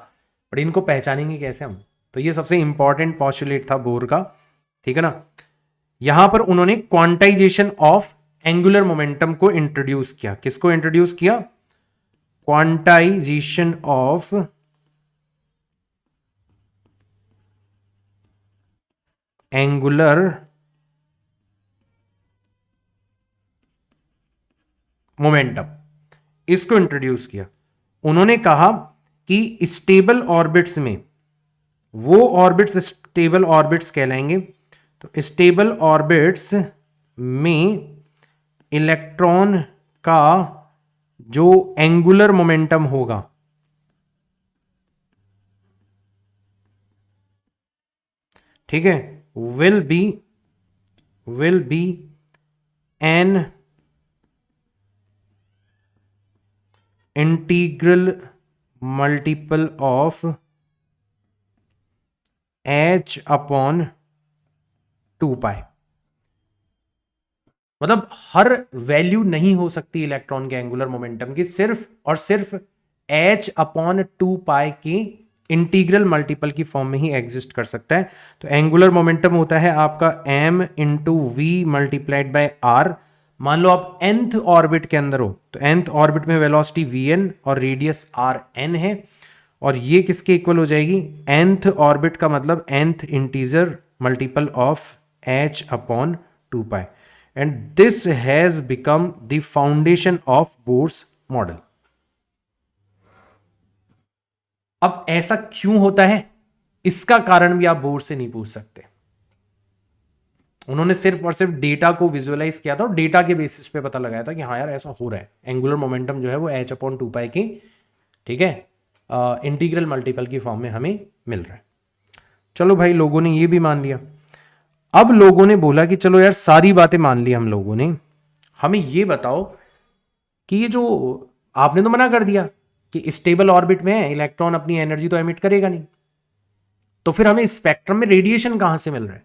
Speaker 1: बट इनको पहचानेंगे कैसे हम? तो ये सबसे इंपॉर्टेंट पॉस्टुलेट था बोर का, ठीक है ना। यहां पर उन्होंने क्वांटाइजेशन ऑफ एंगुलर मोमेंटम को इंट्रोड्यूस किया। किसको इंट्रोड्यूस किया? क्वांटाइजेशन ऑफ एंगुलर मोमेंटम, इसको इंट्रोड्यूस किया। उन्होंने कहा कि स्टेबल ऑर्बिट्स में, वो ऑर्बिट्स स्टेबल ऑर्बिट्स कहलाएंगे। तो स्टेबल ऑर्बिट्स में इलेक्ट्रॉन का जो एंगुलर मोमेंटम होगा, ठीक है, will be an integral multiple of h upon 2π। मतलब हर वैल्यू नहीं हो सकती इलेक्ट्रॉन के एंगुलर मोमेंटम की, सिर्फ और सिर्फ h अपॉन 2π की इंटीग्रल मल्टीपल की फॉर्म में ही एग्जिस्ट कर सकता है। तो एंगुलर मोमेंटम होता है आपका m into v multiplied by r. मान लो आप nth ऑर्बिट के अंदर हो, तो nth ऑर्बिट में वेलोसिटी vn और रेडियस rn है, और ये किसके इक्वल हो जाएगी, nth ऑर्बिट का मतलब nth integer multiple of h upon 2π, and this has become the foundation of Bohr's model. अब ऐसा क्यों होता है, इसका कारण भी आप बोर्ड से नहीं पूछ सकते। उन्होंने सिर्फ और सिर्फ डेटा को विजुअलाइज किया था और डेटा के बेसिस पे पता लगाया था कि हाँ यार ऐसा हो रहा है, एंगुलर मोमेंटम जो है वो h अपॉन 2π की, ठीक है, इंटीग्रल मल्टीपल की फॉर्म में हमें मिल रहा है। चलो भाई, लोगों ने ये भी मान लिया। अब लोगों ने बोला कि चलो यार सारी बातें मान ली हम लोगों ने, हमें ये बताओ कि ये जो आपने तो मना कर दिया कि स्टेबल ऑर्बिट में है, इलेक्ट्रॉन अपनी एनर्जी तो एमिट करेगा नहीं, तो फिर हमें स्पेक्ट्रम में रेडिएशन कहां से मिल रहा है,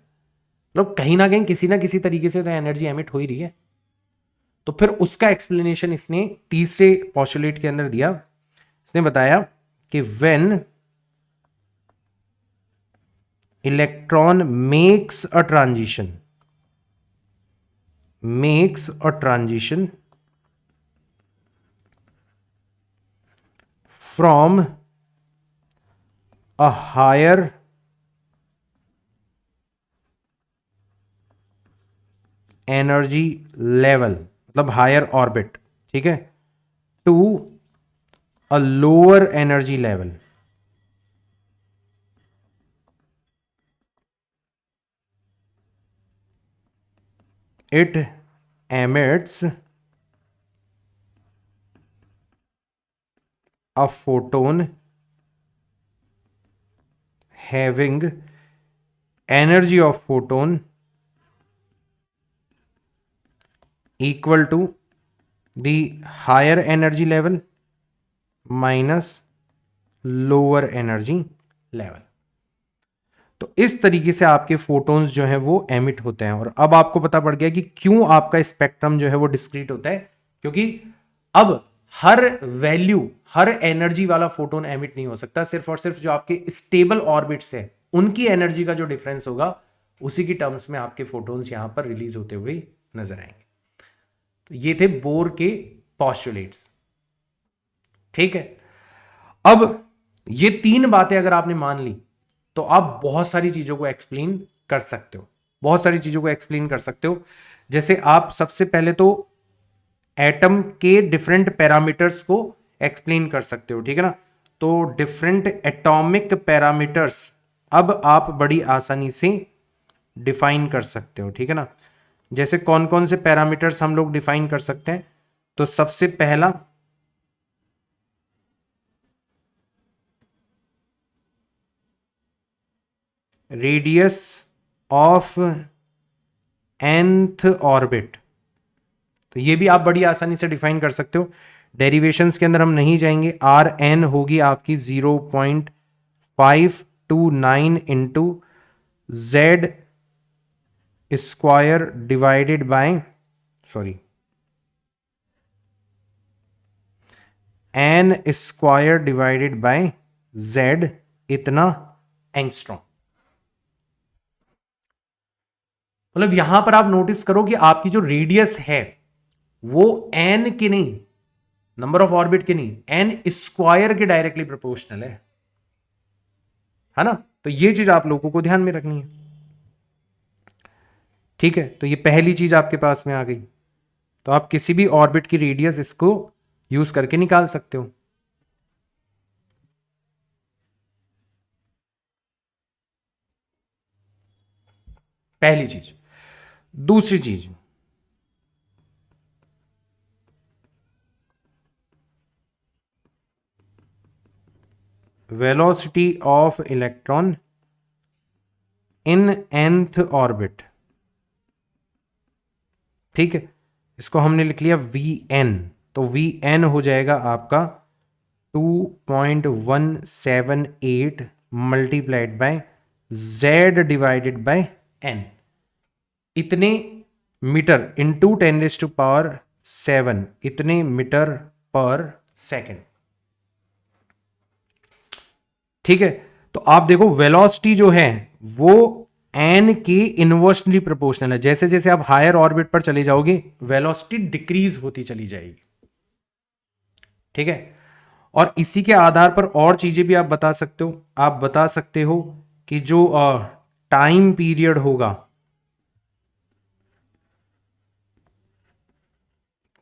Speaker 1: मतलब कहीं ना कहीं किसी ना किसी तरीके से तो एनर्जी एमिट हो ही रही है। तो फिर उसका एक्सप्लेनेशन इसने तीसरे पोस्टुलेट के अंदर दिया। इसने बताया कि when electron makes a transition from a higher energy level, मतलब हायर ऑर्बिट, ठीक है, to a lower energy level, it emits a photon having energy of photon equal to the higher energy level minus lower energy level। तो इस तरीके से आपके photons जो है वो एमिट होते हैं। और अब आपको पता पड़ गया कि क्यों आपका स्पेक्ट्रम जो है वो डिस्क्रीट होता है, क्योंकि अब हर वैल्यू, हर एनर्जी वाला फोटोन एमिट नहीं हो सकता, सिर्फ और सिर्फ जो आपके स्टेबल ऑर्बिट्स है उनकी एनर्जी का जो डिफरेंस होगा उसी की टर्म्स में आपके फोटोन्स यहां पर रिलीज होते हुए नजर आएंगे। तो ये थे बोर के पोस्टुलेट्स, ठीक है। अब ये तीन बातें अगर आपने मान ली तो आप बहुत सारी चीजों को एक्सप्लेन कर सकते हो, बहुत सारी चीजों को एक्सप्लेन कर सकते हो। जैसे आप सबसे पहले तो एटम के डिफरेंट पैरामीटर्स को एक्सप्लेन कर सकते हो, ठीक है ना। तो डिफरेंट एटॉमिक पैरामीटर्स अब आप बड़ी आसानी से डिफाइन कर सकते हो, ठीक है ना। जैसे कौन कौन से पैरामीटर्स हम लोग डिफाइन कर सकते हैं, तो सबसे पहला रेडियस ऑफ nth ऑर्बिट, तो ये भी आप बड़ी आसानी से डिफाइन कर सकते हो। डेरिवेशंस के अंदर हम नहीं जाएंगे। आर एन होगी आपकी 0.529 into Z square divided by n square divided by Z, इतना एंगस्ट्रॉम। मतलब यहां पर आप नोटिस करो कि आपकी जो रेडियस है वो एन की नहीं, नंबर ऑफ ऑर्बिट की नहीं, एन स्क्वायर के डायरेक्टली प्रोपोर्शनल है ना। तो ये चीज आप लोगों को ध्यान में रखनी है, ठीक है। तो ये पहली चीज आपके पास में आ गई। तो आप किसी भी ऑर्बिट की रेडियस इसको यूज करके निकाल सकते हो। पहली चीज। दूसरी चीज, velocity of electron in nth orbit. ठीक है, इसको हमने लिख लिया Vn, तो Vn हो जाएगा आपका 2.178 multiplied by Z divided by n, इतने मीटर इंटू 10⁻⁷, इतने मीटर पर सेकेंड। ठीक है, तो आप देखो वेलोसिटी जो है वो एन के इनवर्सली प्रोपोर्शनल है। जैसे जैसे आप हायर ऑर्बिट पर चले जाओगे वेलोसिटी डिक्रीज होती चली जाएगी। ठीक है, और इसी के आधार पर और चीजें भी आप बता सकते हो। आप बता सकते हो कि जो टाइम पीरियड होगा,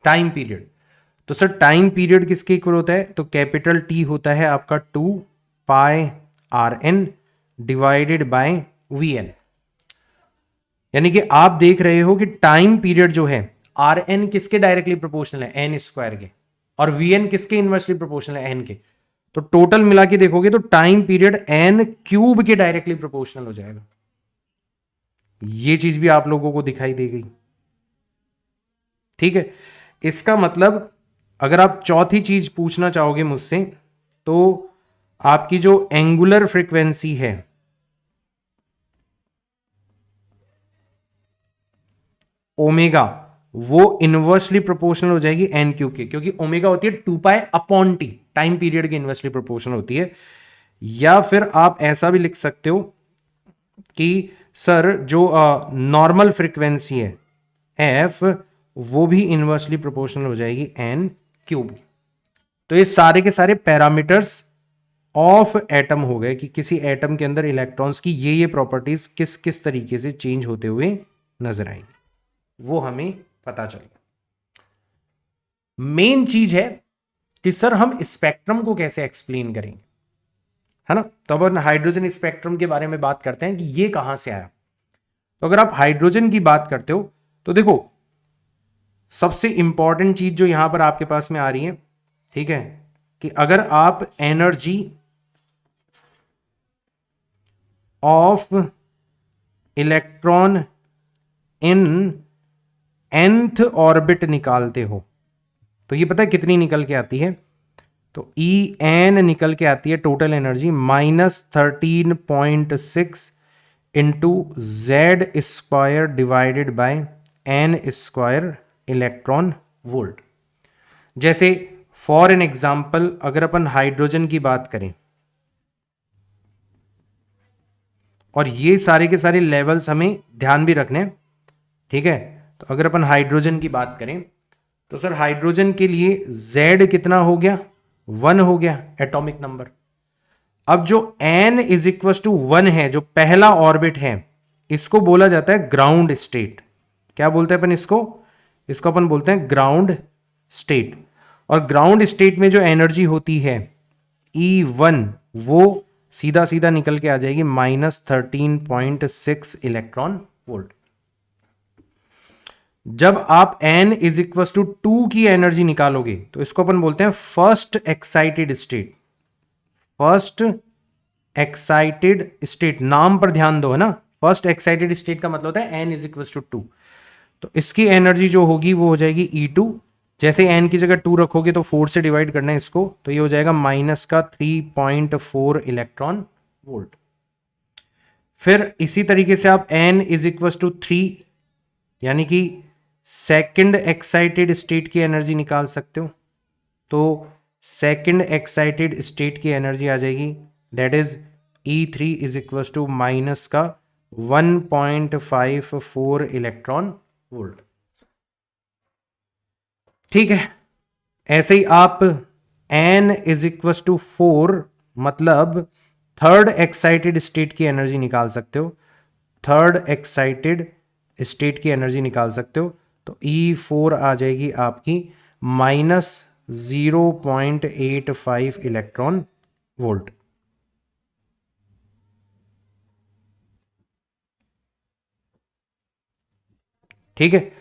Speaker 1: टाइम पीरियड, तो सर टाइम पीरियड किसके इक्वल होता है? तो कैपिटल टी होता है आपका 2πRN डिवाइडेड बाय VN। यानी कि आप देख रहे हो कि टाइम पीरियड जो है RN किसके डायरेक्टली प्रोपोर्शनल है? एन स्क्वायर के, और VN किसके इनवर्सली प्रोपोर्शनल है? एन के। तो टोटल मिला के देखोगे तो टाइम पीरियड एन क्यूब के डायरेक्टली प्रोपोर्शनल हो जाएगा। ये चीज भी आप लोगों को दिखाई दे गई। ठीक है, इसका मतलब अगर आप चौथी चीज पूछना चाहोगे मुझसे, तो आपकी जो एंगुलर फ्रीक्वेंसी है, ओमेगा, वो इनवर्सली प्रोपोर्शनल हो जाएगी एन क्यूब के, क्योंकि ओमेगा होती है 2π/T, टाइम पीरियड की इनवर्सली प्रोपोर्शनल होती है। या फिर आप ऐसा भी लिख सकते हो कि सर जो नॉर्मल फ्रीक्वेंसी है एफ, वो भी इनवर्सली प्रोपोर्शनल हो जाएगी एन क्यूब। तो ये सारे के सारे पैरामीटर्स ऑफ एटम हो गए कि किसी एटम के अंदर इलेक्ट्रॉन्स की ये प्रॉपर्टीज किस किस तरीके से चेंज होते हुए नजर आएंगी, वो हमें पता चलेगा। मेन चीज है कि सर हम स्पेक्ट्रम को कैसे एक्सप्लेन करेंगे, है ना। तो अब हाइड्रोजन स्पेक्ट्रम के बारे में बात करते हैं कि ये कहां से आया। तो अगर आप हाइड्रोजन की बात करते हो तो देखो सबसे इंपॉर्टेंट चीज जो यहां पर आपके पास में आ रही है, ठीक है, कि अगर आप energy of electron in nth orbit निकालते हो तो ये पता है कितनी निकल के आती है? तो En निकल के आती है total energy -13.6 into Z square divided by n square electron volt. जैसे फॉर एन एग्जाम्पल अगर अपन हाइड्रोजन की बात करें, और ये सारे के सारे लेवल्स हमें ध्यान भी रखने, ठीक है। तो अगर अपन हाइड्रोजन की बात करें तो सर हाइड्रोजन के लिए Z कितना हो गया? 1 हो गया एटॉमिक नंबर। अब जो N इज इक्वल टू 1 है, जो पहला ऑर्बिट है, इसको बोला जाता है ग्राउंड स्टेट। क्या बोलते हैं अपन इसको? इसको अपन बोलते हैं ग्राउंड स्टेट। और ग्राउंड स्टेट में जो एनर्जी होती है E1, वो सीधा सीधा निकल के आ जाएगी -13.6 इलेक्ट्रॉन वोल्ट। जब आप n इज इक्वल टू 2 की एनर्जी निकालोगे तो इसको अपन बोलते हैं first excited state. First excited state, नाम पर ध्यान दो, है ना। फर्स्ट एक्साइटेड स्टेट का मतलब होता है n इज इक्वल टू 2। तो इसकी एनर्जी जो होगी वो हो जाएगी E2। जैसे n की जगह 2 रखोगे तो 4 से डिवाइड करना है इसको, तो ये हो जाएगा -3.4 इलेक्ट्रॉन वोल्ट। फिर इसी तरीके से आप n इज इक्वल टू 3 यानी कि सेकंड एक्साइटेड स्टेट की एनर्जी निकाल सकते हो। तो सेकंड एक्साइटेड स्टेट की एनर्जी आ जाएगी, that is E3 is equal to -1.54 electron volt. ठीक है, ऐसे ही आप n इज इक्वल टू 4 मतलब थर्ड एक्साइटेड स्टेट की एनर्जी निकाल सकते हो। थर्ड एक्साइटेड स्टेट की एनर्जी निकाल सकते हो, तो E4 आ जाएगी आपकी -0.85 इलेक्ट्रॉन वोल्ट। ठीक है।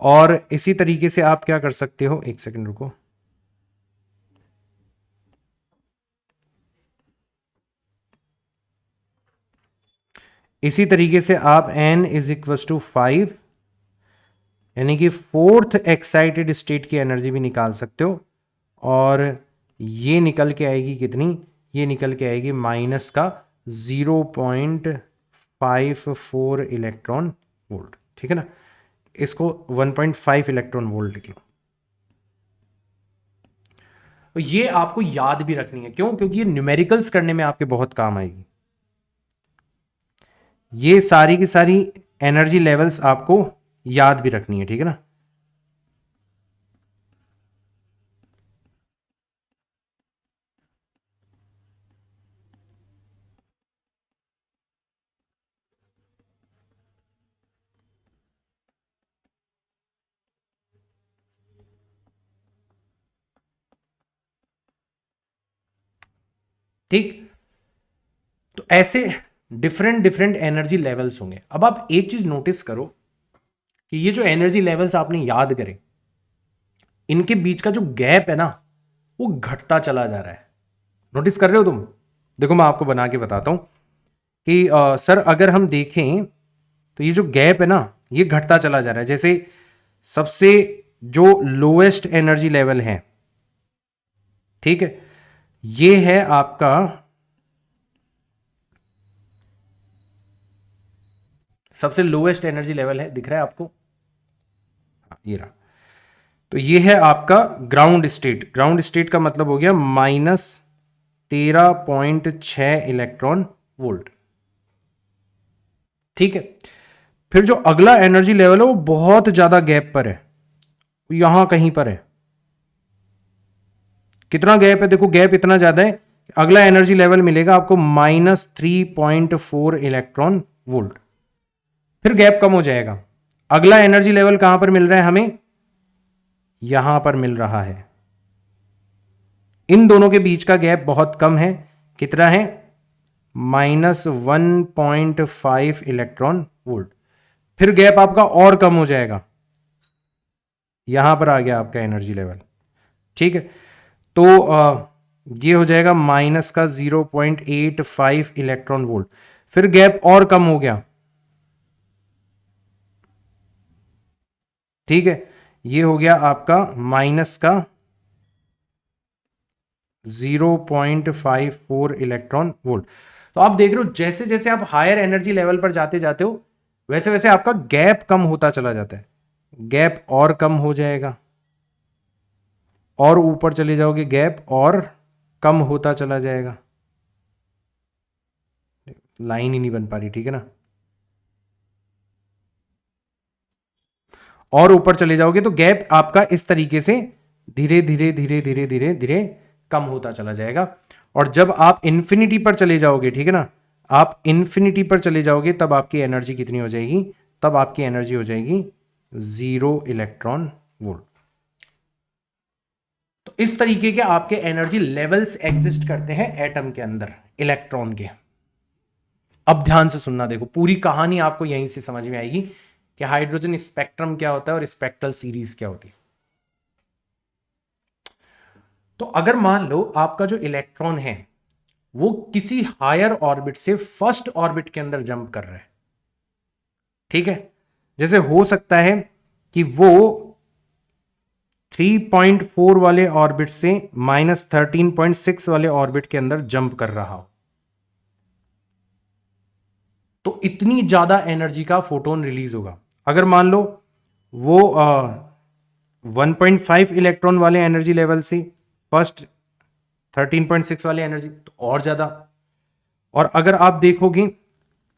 Speaker 1: और इसी तरीके से आप क्या कर सकते हो, एक सेकंड रुको, इसी तरीके से आप n इज इक्वल टू 5 यानी कि फोर्थ एक्साइटेड स्टेट की एनर्जी भी निकाल सकते हो, और ये निकल के आएगी कितनी, ये निकल के आएगी माइनस का 0.54 इलेक्ट्रॉन वोल्ट, ठीक है ना। इसको 1.5 इलेक्ट्रॉन वोल्ट लिख लो। तो ये आपको याद भी रखनी है, क्यों? क्योंकि ये न्यूमेरिकल्स करने में आपके बहुत काम आएगी। ये सारी की सारी एनर्जी लेवल्स आपको याद भी रखनी है, ठीक है ना। ठीक, तो ऐसे डिफरेंट डिफरेंट एनर्जी लेवल्स होंगे। अब आप एक चीज नोटिस करो कि ये जो एनर्जी लेवल्स आपने याद करे, इनके बीच का जो गैप है ना, वो घटता चला जा रहा है। नोटिस कर रहे हो तुम? देखो मैं आपको बना के बताता हूं कि सर अगर हम देखें तो ये जो गैप है ना, ये घटता चला जा रहा है। जैसे सबसे जो लोएस्ट एनर्जी लेवल है, ठीक है, ये है आपका सबसे लोएस्ट एनर्जी लेवल है, दिख रहा है आपको? ये रहा। तो ये है आपका ग्राउंड स्टेट। ग्राउंड स्टेट का मतलब हो गया -13.6 इलेक्ट्रॉन वोल्ट, ठीक है। फिर जो अगला एनर्जी लेवल है वो बहुत ज्यादा गैप पर है, यहां कहीं पर है। कितना गैप है? देखो गैप इतना ज्यादा है, अगला एनर्जी लेवल मिलेगा आपको -3.4 इलेक्ट्रॉन वोल्ट। फिर गैप कम हो जाएगा। अगला एनर्जी लेवल कहां पर मिल रहा है हमें? यहां पर मिल रहा है। इन दोनों के बीच का गैप बहुत कम है। कितना है? -1.5 इलेक्ट्रॉन वोल्ट। फिर गैप आपका और कम हो जाएगा, यहां पर आ गया आपका एनर्जी लेवल, ठीक है। तो ये हो जाएगा माइनस का 0.85 इलेक्ट्रॉन वोल्ट। फिर गैप और कम हो गया, ठीक है, ये हो गया आपका माइनस का 0.54 इलेक्ट्रॉन वोल्ट। तो आप देख रहे हो जैसे जैसे आप हायर एनर्जी लेवल पर जाते जाते हो, वैसे वैसे आपका गैप कम होता चला जाता है। गैप और कम हो जाएगा, और ऊपर चले जाओगे गैप और कम होता चला जाएगा। लाइन ही नहीं बन पा रही, ठीक है ना। और ऊपर चले जाओगे तो गैप आपका इस तरीके से धीरे धीरे धीरे धीरे धीरे धीरे कम होता चला जाएगा। और जब आप इन्फिनिटी पर चले जाओगे, ठीक है ना, आप इन्फिनिटी पर चले जाओगे तब आपकी एनर्जी कितनी हो जाएगी? तब आपकी एनर्जी हो जाएगी 0 इलेक्ट्रॉन वोल्ट। तो इस तरीके के आपके एनर्जी लेवल्स एग्जिस्ट करते हैं एटम के अंदर, इलेक्ट्रॉन के। अब ध्यान से सुनना, देखो पूरी कहानी आपको यहीं से समझ में आएगी कि हाइड्रोजन स्पेक्ट्रम क्या होता है और स्पेक्ट्रल सीरीज क्या होती है। तो अगर मान लो आपका जो इलेक्ट्रॉन है वो किसी हायर ऑर्बिट से फर्स्ट ऑर्बिट के अंदर जंप कर रहा है, ठीक है। जैसे हो सकता है कि वो 3.4 वाले ऑर्बिट से -13.6 वाले ऑर्बिट के अंदर जंप कर रहा हो, तो इतनी ज्यादा एनर्जी का फोटोन रिलीज होगा। अगर मान लो वो 1.5 इलेक्ट्रॉन वाले एनर्जी लेवल से फर्स्ट 13.6 वाले एनर्जी, तो और ज्यादा। और अगर आप देखोगे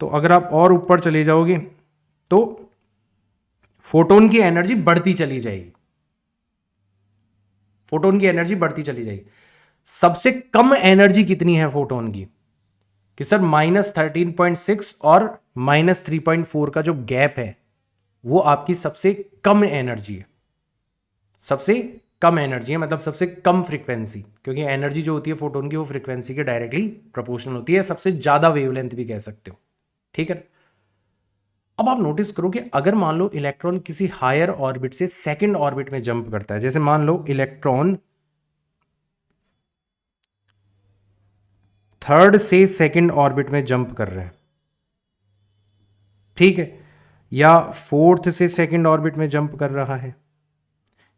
Speaker 1: तो अगर आप और ऊपर चले जाओगे तो फोटोन की एनर्जी बढ़ती चली जाएगी, फोटोन की एनर्जी बढ़ती चली जाएगी। सबसे कम एनर्जी कितनी है फोटोन की? कि सर -13.6 और -3.4 का जो गैप है वो आपकी सबसे कम एनर्जी है। सबसे कम एनर्जी है मतलब सबसे कम फ्रीक्वेंसी, क्योंकि एनर्जी जो होती है फोटोन की वो फ्रीक्वेंसी के डायरेक्टली प्रोपोर्शनल होती है। सबसे ज्यादा वेवलेंथ भी कह सकते हो, ठीक है। अब आप नोटिस करो कि अगर मान लो इलेक्ट्रॉन किसी हायर ऑर्बिट से सेकंड ऑर्बिट में जंप करता है, जैसे मान लो इलेक्ट्रॉन थर्ड से सेकंड ऑर्बिट में जंप कर रहे हैं, ठीक है, या फोर्थ से सेकंड ऑर्बिट में जंप कर रहा है,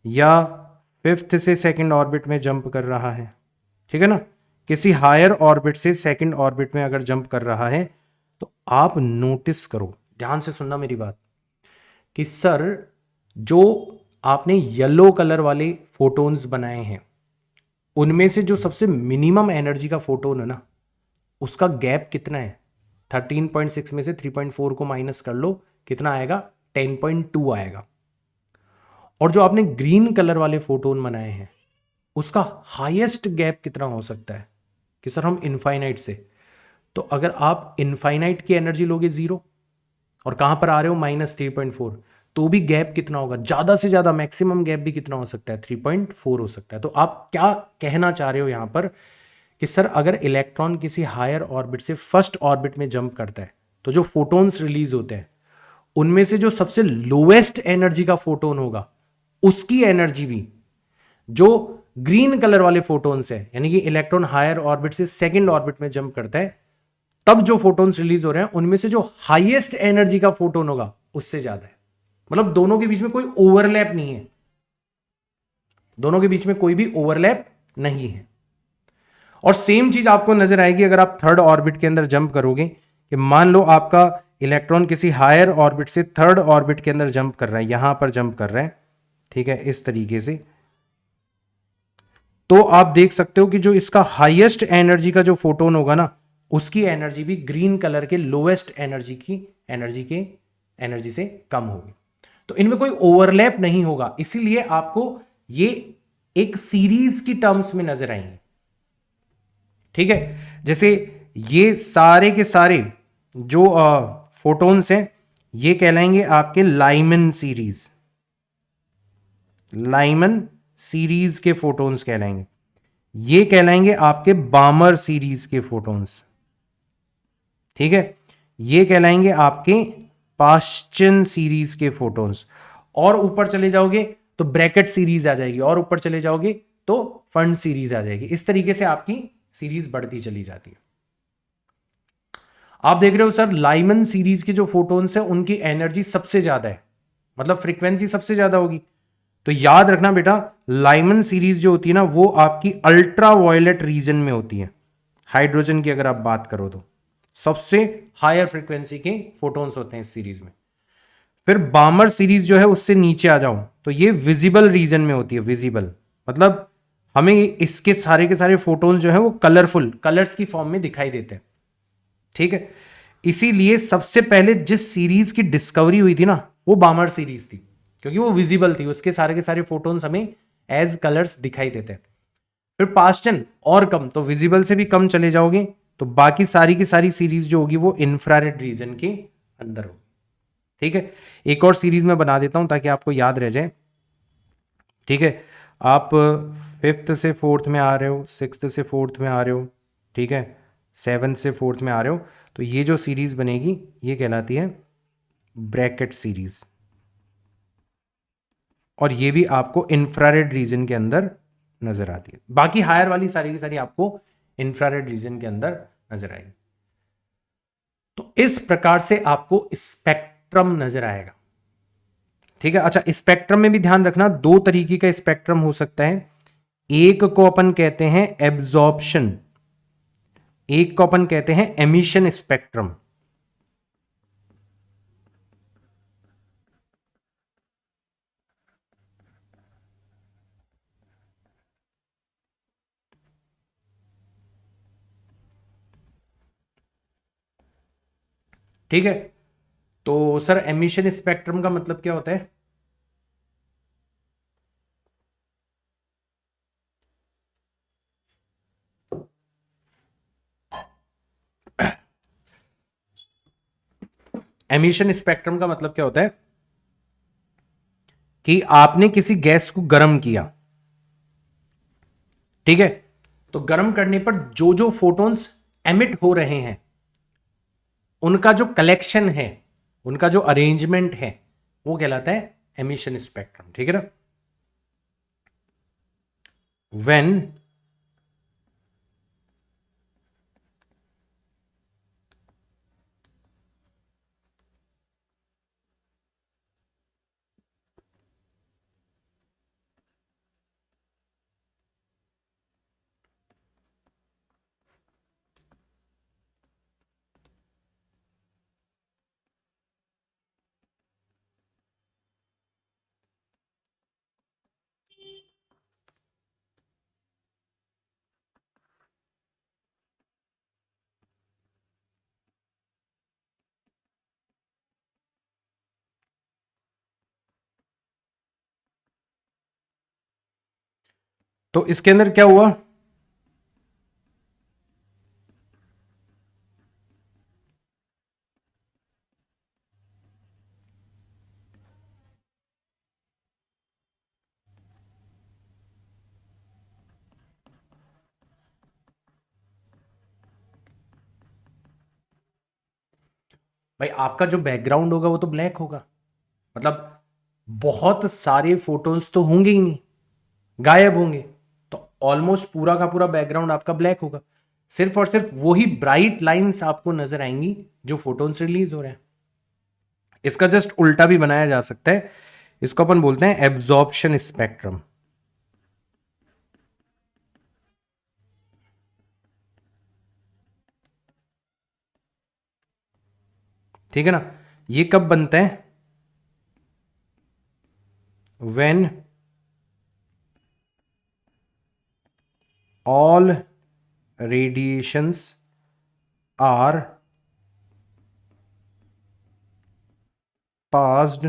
Speaker 1: या फिफ्थ से सेकंड ऑर्बिट में जंप कर रहा है, ठीक है ना, किसी हायर ऑर्बिट से सेकंड ऑर्बिट में अगर जंप कर रहा है, तो आप नोटिस करो, ध्यान से सुनना मेरी बात, कि सर जो आपने येलो कलर वाले फोटोन्स बनाए हैं उनमें से जो सबसे मिनिमम एनर्जी का फोटोन है ना, उसका गैप कितना है? 13.6 में से 3.4 को माइनस कर लो, कितना आएगा? 10.2 आएगा। और जो आपने ग्रीन कलर वाले फोटोन बनाए हैं उसका हाईएस्ट गैप कितना हो सकता है? कि सर हम इनफाइनाइट से, तो अगर आप इनफाइनाइट की एनर्जी लोगे जीरो और कहां पर आ रहे हो -3.4, तो भी गैप कितना होगा? ज्यादा से ज्यादा मैक्सिमम गैप भी कितना हो सकता है? 3.4 हो सकता है। तो आप क्या कहना चाह रहे हो यहां पर कि सर अगर इलेक्ट्रॉन किसी हायर ऑर्बिट से फर्स्ट ऑर्बिट में जंप करता है तो जो फोटोन्स रिलीज होते हैं उनमें से जो सबसे लोएस्ट एनर्जी का फोटोन होगा उसकी एनर्जी भी जो ग्रीन कलर वाले फोटोन्स है, यानी कि इलेक्ट्रॉन हायर ऑर्बिट से सेकंड ऑर्बिट में जंप करता है, तब जो फोटोन्स रिलीज हो रहे हैं उनमें से जो हाईएस्ट एनर्जी का फोटोन होगा उससे ज्यादा है। मतलब दोनों के बीच में कोई ओवरलैप नहीं है, दोनों के बीच में कोई भी ओवरलैप नहीं है। और सेम चीज आपको नजर आएगी अगर आप थर्ड ऑर्बिट के अंदर जंप करोगे, कि मान लो आपका इलेक्ट्रॉन किसी हायर ऑर्बिट से थर्ड ऑर्बिट के अंदर जंप कर रहा है, यहां पर जंप कर रहा है, ठीक है, इस तरीके से, तो आप देख सकते हो कि जो इसका हाईएस्ट एनर्जी का जो फोटोन होगा ना, उसकी एनर्जी भी ग्रीन कलर के लोएस्ट एनर्जी से कम होगी। तो इनमें कोई ओवरलैप नहीं होगा, इसीलिए आपको ये एक सीरीज की टर्म्स में नजर आएंगे, ठीक है। जैसे ये सारे के सारे जो फोटोन्स हैं ये कहलाएंगे आपके लाइमन सीरीज के फोटोन्स कहलाएंगे, ये कहलाएंगे आपके बामर सीरीज के फोटोन्स, ठीक है, ये कहलाएंगे आपके पाश्चन सीरीज के फोटोन्स, और ऊपर चले जाओगे तो ब्रैकेट सीरीज आ जाएगी, और ऊपर चले जाओगे तो फंड सीरीज आ जाएगी। इस तरीके से आपकी सीरीज बढ़ती चली जाती है। आप देख रहे हो सर लाइमन सीरीज के जो फोटोन्स है उनकी एनर्जी सबसे ज्यादा है, मतलब फ्रीक्वेंसी सबसे ज्यादा होगी। तो याद रखना बेटा, लाइमन सीरीज जो होती है ना वो आपकी अल्ट्रा वायलेट रीजन में होती है। हाइड्रोजन की अगर आप बात करो तो सबसे हायर फ्रीक्वेंसी के फोटोन्स होते हैं इस सीरीज में। फिर बामर सीरीज जो है उससे नीचे आ जाओ तो ये विजिबल रीजन में होती है। विजिबल मतलब हमें इसके सारे के सारे फोटोन्स जो है वो कलरफुल कलर्स की फॉर्म में दिखाई देते हैं, ठीक है। इसीलिए सबसे पहले जिस सीरीज की डिस्कवरी हुई थी ना वो बामर सीरीज थी, क्योंकि वो विजिबल थी, उसके सारे के सारे फोटोन्स हमें एज कलर्स दिखाई देते हैं। फिर पास्टन और कम, तो विजिबल से भी कम चले जाओगे तो बाकी सारी की सारी सीरीज जो होगी वो इंफ्रारेड रीजन के अंदर होगी, ठीक है। एक और सीरीज में बना देता हूं ताकि आपको याद रह जाए, ठीक है। आप फिफ्थ से फोर्थ में आ रहे हो, सिक्स्थ से फोर्थ में आ रहे हो, ठीक है, सेवन्थ से फोर्थ में आ रहे हो, तो ये जो सीरीज बनेगी ये कहलाती है ब्रैकेट सीरीज, और ये भी आपको इंफ्रारेड रीजन के अंदर नजर आती है। बाकी हायर वाली सारी की सारी आपको इंफ्रारेड रीजन के अंदर नजर आएगी। तो इस प्रकार से आपको स्पेक्ट्रम नजर आएगा, ठीक है। अच्छा, स्पेक्ट्रम में भी ध्यान रखना, दो तरीके का स्पेक्ट्रम हो सकता है। एक को अपन कहते हैं एब्जॉर्प्शन, एक को अपन कहते हैं एमिशन स्पेक्ट्रम। ठीक है, तो सर एमिशन स्पेक्ट्रम का मतलब क्या होता है? एमिशन स्पेक्ट्रम का मतलब क्या होता है कि आपने किसी गैस को गर्म किया, ठीक है, तो गर्म करने पर जो जो फोटॉन्स एमिट हो रहे हैं उनका जो कलेक्शन है उनका जो अरेंजमेंट है वो कहलाता है एमिशन स्पेक्ट्रम, ठीक है ना। व्हेन तो इसके अंदर क्या हुआ, भाई आपका जो बैकग्राउंड होगा वो तो ब्लैक होगा, मतलब बहुत सारे फोटोन्स तो होंगे ही नहीं, गायब होंगे, तो ऑलमोस्ट पूरा का पूरा बैकग्राउंड आपका ब्लैक होगा। सिर्फ और सिर्फ वही ब्राइट लाइंस आपको नजर आएंगी जो फोटोन्स रिलीज हो रहे हैं। इसका जस्ट उल्टा भी बनाया जा सकता है, इसको अपन बोलते हैं एब्जॉर्प्शन स्पेक्ट्रम, ठीक है ना। ये कब बनता है, when all radiations are passed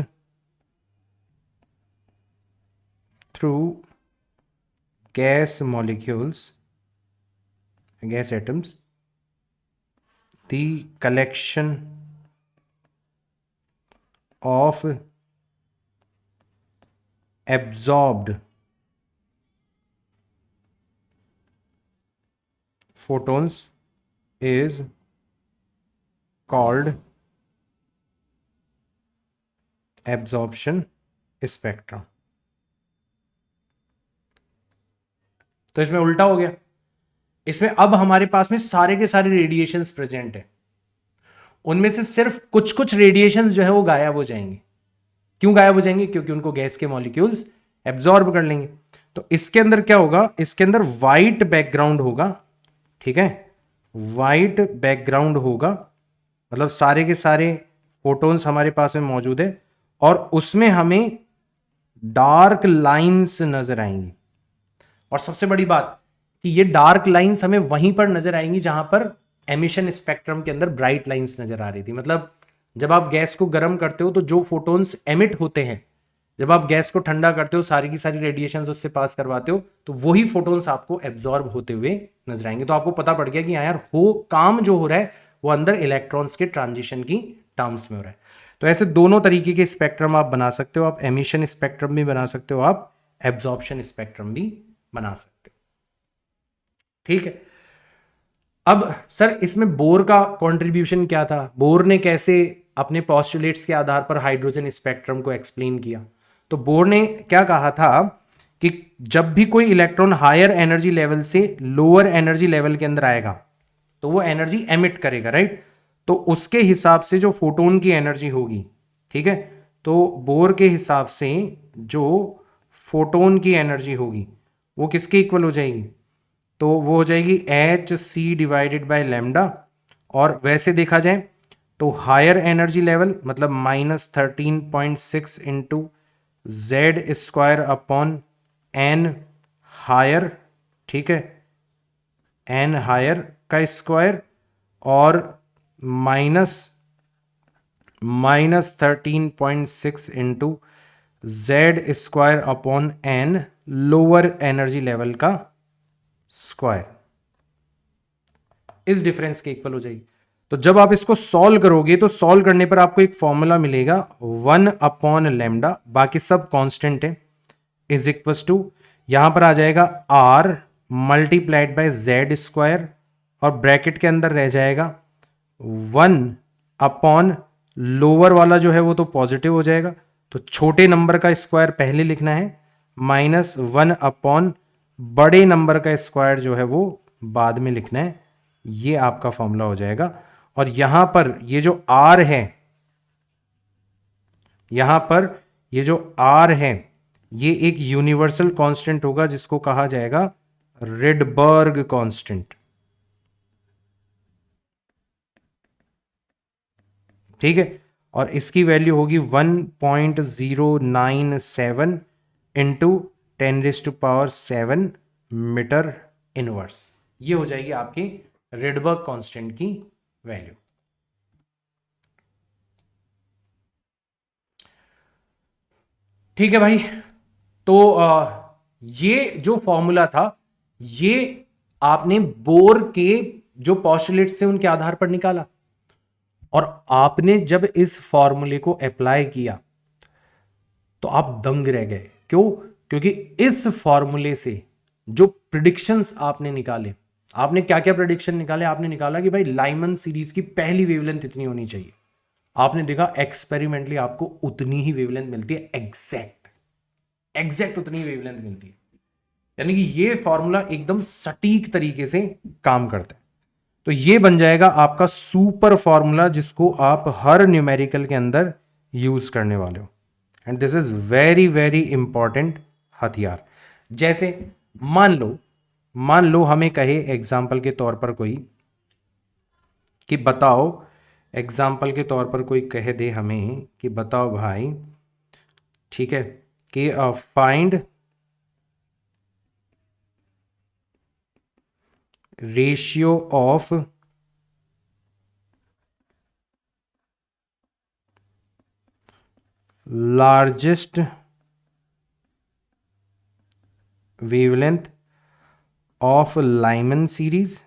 Speaker 1: through gas molecules, gas atoms, the collection of absorbed photons is called absorption spectrum। तो इसमें उल्टा हो गया, इसमें अब हमारे पास में सारे के सारे रेडिएशंस प्रेजेंट है, उनमें से सिर्फ कुछ कुछ रेडिएशंस जो है वो गायब हो जाएंगे। क्यों गायब हो जाएंगे, क्योंकि उनको गैस के मॉलिक्यूल्स एब्जॉर्ब कर लेंगे। तो इसके अंदर क्या होगा, इसके अंदर वाइट बैकग्राउंड होगा, ठीक है, वाइट बैकग्राउंड होगा, मतलब सारे के सारे फोटोन्स हमारे पास में मौजूद है और उसमें हमें डार्क लाइंस नजर आएंगी। और सबसे बड़ी बात कि ये डार्क लाइंस हमें वहीं पर नजर आएंगी जहां पर एमिशन स्पेक्ट्रम के अंदर ब्राइट लाइंस नजर आ रही थी। मतलब जब आप गैस को गर्म करते हो तो जो फोटोन्स एमिट होते हैं, जब आप गैस को ठंडा करते हो सारी की सारी रेडिएशंस उससे पास करवाते हो, तो वही फोटोन्स आपको एब्जॉर्ब होते हुए नजर आएंगे। तो आपको पता पड़ गया कि यार हो काम जो हो रहा है वो अंदर इलेक्ट्रॉन्स के ट्रांजिशन की टर्म्स में हो रहा है। तो ऐसे दोनों तरीके के स्पेक्ट्रम आप बना सकते हो, आप एमिशन स्पेक्ट्रम भी बना सकते हो, आप एब्जॉर्प्शन स्पेक्ट्रम भी बना सकते हो, ठीक है। अब सर इसमें बोर का कंट्रीब्यूशन क्या था, बोर ने कैसे अपने पोस्टुलेट्स के आधार पर हाइड्रोजन स्पेक्ट्रम को एक्सप्लेन किया। तो बोर ने क्या कहा था कि जब भी कोई इलेक्ट्रॉन हायर एनर्जी लेवल से लोअर एनर्जी लेवल के अंदर आएगा तो वो एनर्जी एमिट करेगा, राइट। तो उसके हिसाब से जो फोटोन की एनर्जी होगी, ठीक है, तो बोर के हिसाब से जो फोटोन की एनर्जी होगी वो किसके इक्वल हो जाएगी, तो वो हो जाएगी H C divided by lambda. और वैसे देखा जाए तो हायर एनर्जी लेवल मतलब -13.6 into Z square upon n higher, ठीक है, एन हायर का स्क्वायर, और -13.6 into Z square upon n lower energy level का स्क्वायर, इस डिफरेंस के इक्वल हो जाएगी। तो जब आप इसको सॉल्व करोगे तो सॉल्व करने पर आपको एक फॉर्मूला मिलेगा 1 अपॉन लैम्डा, बाकी सब कांस्टेंट है, इज इक्वल टू यहां पर आ जाएगा r multiplied by Z square और ब्रैकेट के अंदर रह जाएगा 1 अपॉन लोअर वाला जो है वो तो पॉजिटिव हो जाएगा, तो छोटे नंबर का स्क्वायर पहले लिखना है, -1 अपॉन बड़े नंबर का स्क्वायर जो है वो बाद में लिखना है। ये आपका फॉर्मूला हो जाएगा। और यहां पर ये जो r है, यहां पर ये जो r है, ये एक यूनिवर्सल कांस्टेंट होगा जिसको कहा जाएगा रिडबर्ग कांस्टेंट। ठीक है, और इसकी वैल्यू होगी 1.097 इंटू 10⁻⁷ मीटर इनवर्स। ये हो जाएगी आपकी रिडबर्ग कांस्टेंट की वैल्यू। ठीक है भाई, तो ये जो फॉर्मूला था ये आपने बोर के जो पॉस्टुलेट्स थे उनके आधार पर निकाला, और आपने जब इस फॉर्मूले को अप्लाई किया तो आप दंग रह गए। क्यों? क्योंकि इस फॉर्मूले से जो प्रिडिक्शंस आपने निकाले, आपने क्या क्या प्रिडिक्शन निकाले? आपने निकाला कि भाई लाइमन सीरीज की पहली वेवलेंथ इतनी होनी चाहिए। आपने देखा एक्सपेरिमेंटली आपको उतनी ही वेवलेंथ मिलती है, एग्जैक्ट उतनी वेवलेंथ मिलती है। यानी कि ये फॉर्मूला एकदम सटीक तरीके से काम करता है। तो ये बन जाएगा आपका सुपर फॉर्मूला जिसको आप हर न्यूमेरिकल के अंदर यूज करने वाले हो। And this is very very important हथियार। जैसे मान लो हमें कहे एग्जाम्पल के तौर पर कोई कि बताओ, एग्जाम्पल के तौर पर कोई कह दे हमें कि बताओ भाई, ठीक है, कि find ratio of largest wavelength of Lyman series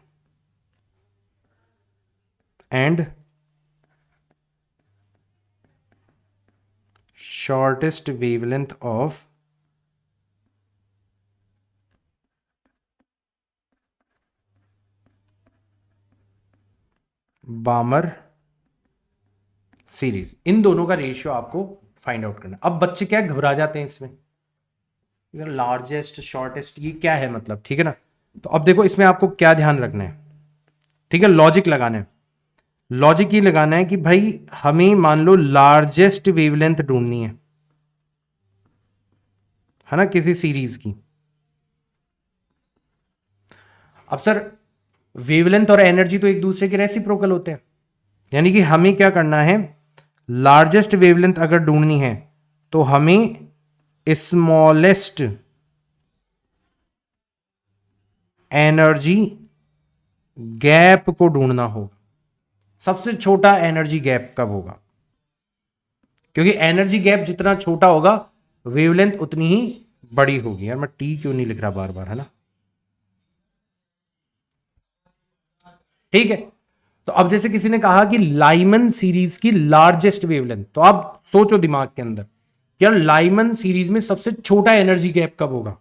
Speaker 1: and shortest wavelength of Balmer series. इन दोनों का रेशियो आपको फाइंड आउट करना। अब बच्चे क्या घबरा जाते हैं इसमें, लार्जेस्ट शॉर्टेस्ट ये क्या है मतलब, ठीक है ना। तो अब देखो इसमें आपको क्या ध्यान रखना है, ठीक है, लॉजिक लगाना है। लॉजिक ये लगाना है कि भाई हमें मान लो लार्जेस्ट वेवलेंथ ढूंढनी है ना, किसी सीरीज की। अब सर वेवलेंथ और एनर्जी तो एक दूसरे के रेसिप्रोकल होते हैं, यानी कि हमें क्या करना है, लार्जेस्ट वेवलेंथ अगर ढूंढनी है तो हमें स्मॉलेस्ट एनर्जी गैप को ढूंढना होगा। सबसे छोटा एनर्जी गैप कब होगा? क्योंकि एनर्जी गैप जितना छोटा होगा वेवलेंथ उतनी ही बड़ी होगी। यार मैं टी क्यों नहीं लिख रहा बार बार, है ना। ठीक है, तो अब जैसे किसी ने कहा कि लाइमन सीरीज की लार्जेस्ट वेवलेंथ, तो आप सोचो दिमाग के अंदर, यार लाइमन सीरीज में सबसे छोटा एनर्जी गैप कब होगा?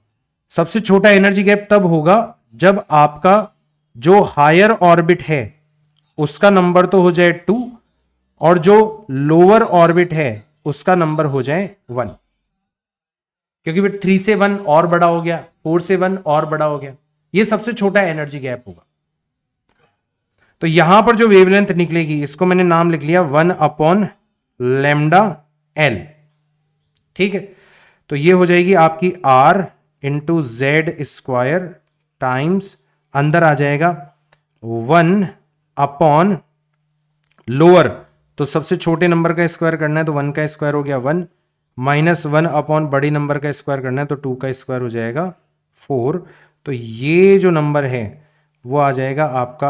Speaker 1: सबसे छोटा एनर्जी गैप तब होगा जब आपका जो हायर ऑर्बिट है उसका नंबर तो हो जाए 2 और जो लोअर ऑर्बिट है उसका नंबर हो जाए 1, क्योंकि फिर 3 से 1 और बड़ा हो गया, 4 से 1 और बड़ा हो गया। ये सबसे छोटा एनर्जी गैप होगा। तो यहां पर जो वेवलेंथ निकलेगी इसको मैंने नाम लिख लिया 1/λL। ठीक है, तो ये हो जाएगी आपकी R into Z square times, अंदर आ जाएगा 1/, लोअर तो सबसे छोटे नंबर का स्क्वायर करना है तो 1 का स्क्वायर हो गया 1, -1/, बड़ी नंबर का स्क्वायर करना है तो 2 का स्क्वायर हो जाएगा 4। तो ये जो नंबर है वो आ जाएगा आपका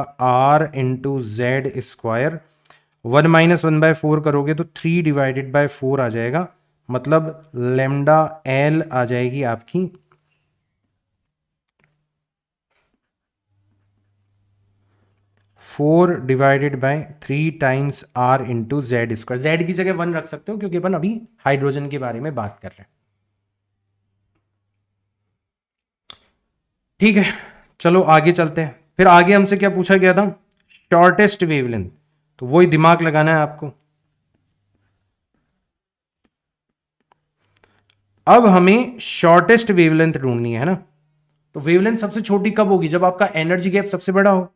Speaker 1: R इंटू जेड स्क्वायर। 1 - 1/4 करोगे तो 3/4 आ जाएगा, मतलब λL आ जाएगी आपकी 4/3 times R into Z square. Z की जगह 1 रख सकते हो क्योंकि अपन अभी हाइड्रोजन के बारे में बात कर रहे हैं। ठीक है, चलो आगे चलते हैं। फिर आगे हमसे क्या पूछा गया था? Shortest wavelength. तो वही दिमाग लगाना है आपको। अब हमें शॉर्टेस्ट वेवलेंथ ढूंढनी है ना, तो वेवलेंथ सबसे छोटी कब होगी? जब आपका एनर्जी गैप सबसे बड़ा हो,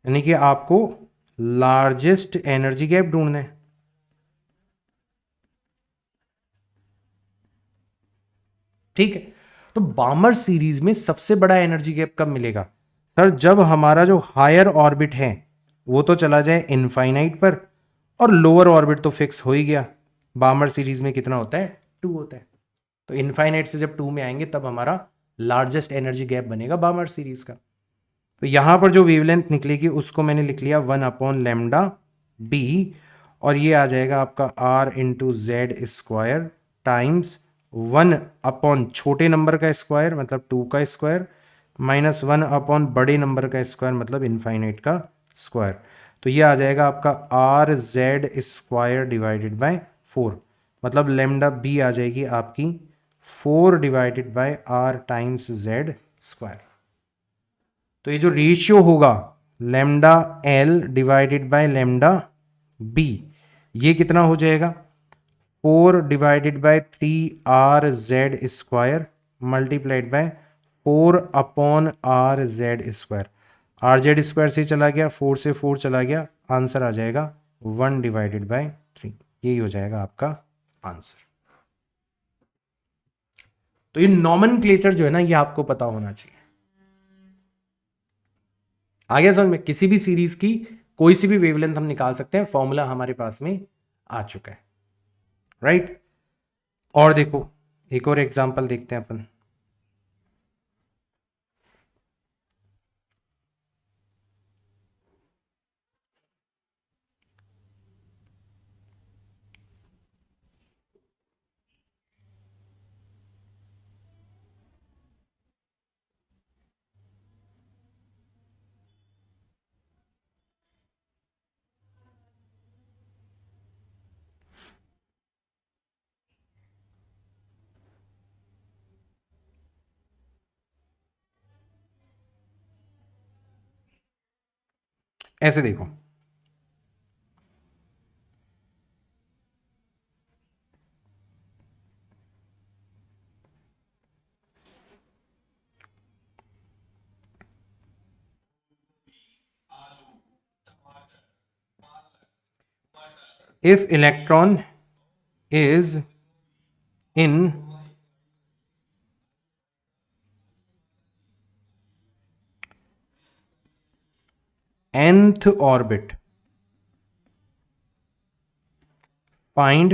Speaker 1: यानी कि आपको लार्जेस्ट एनर्जी गैप ढूंढना है। ठीक है, तो बामर सीरीज में सबसे बड़ा एनर्जी गैप कब मिलेगा? सर जब हमारा जो हायर ऑर्बिट है वो तो चला जाए इनफाइनाइट पर, और लोअर ऑर्बिट तो फिक्स हो ही गया। बामर सीरीज में कितना होता है? 2 होता है। तो इनफाइनाइट से जब 2 में आएंगे तब हमारा लार्जेस्ट एनर्जी गैप बनेगा बामर सीरीज का। तो यहां पर जो वेवलेंथ निकलेगी उसको मैंने लिख लिया 1/λ_b, और ये आ जाएगा आपका r/z² टाइम्स 1/ छोटे नंबर का स्क्वायर मतलब 2 का स्क्वायर, माइनस 1/ बड़े नंबर का स्क्वायर मतलब इनफाइनाइट का स्क्वायर। तो ये आ जाएगा आपका rz² डिवाइडेड बाय 4, मतलब λ_b आ जाएगी आपकी 4 divided by r times z²। तो ये जो रेशियो होगा λl डिवाइडेड बाय λb, ये कितना हो जाएगा? 4 divided by 3rz² multiplied by 4/rz²। rz² से चला गया, 4 से 4 चला गया, आंसर आ जाएगा 1 डिवाइडेड बाय 3। यही हो जाएगा आपका आंसर। तो ये नॉमेनक्लेचर जो है ना, ये आपको पता होना चाहिए। आगे समझ में? किसी भी सीरीज की कोई सी भी वेवलेंथ हम निकाल सकते हैं, फॉर्मूला हमारे पास में आ चुका है, राइट? और देखो एक और एग्जांपल देखते हैं अपन। ऐसे देखो, if electron is in nth orbit, find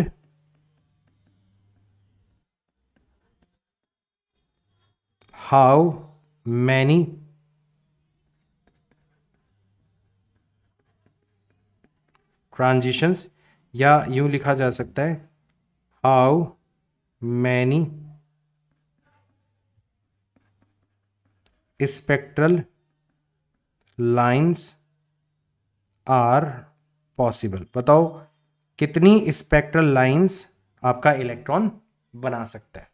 Speaker 1: how many transitions, या यूं लिखा जा सकता है how many spectral lines are possible. बताओ कितनी स्पेक्ट्रल लाइंस आपका इलेक्ट्रॉन बना सकता है।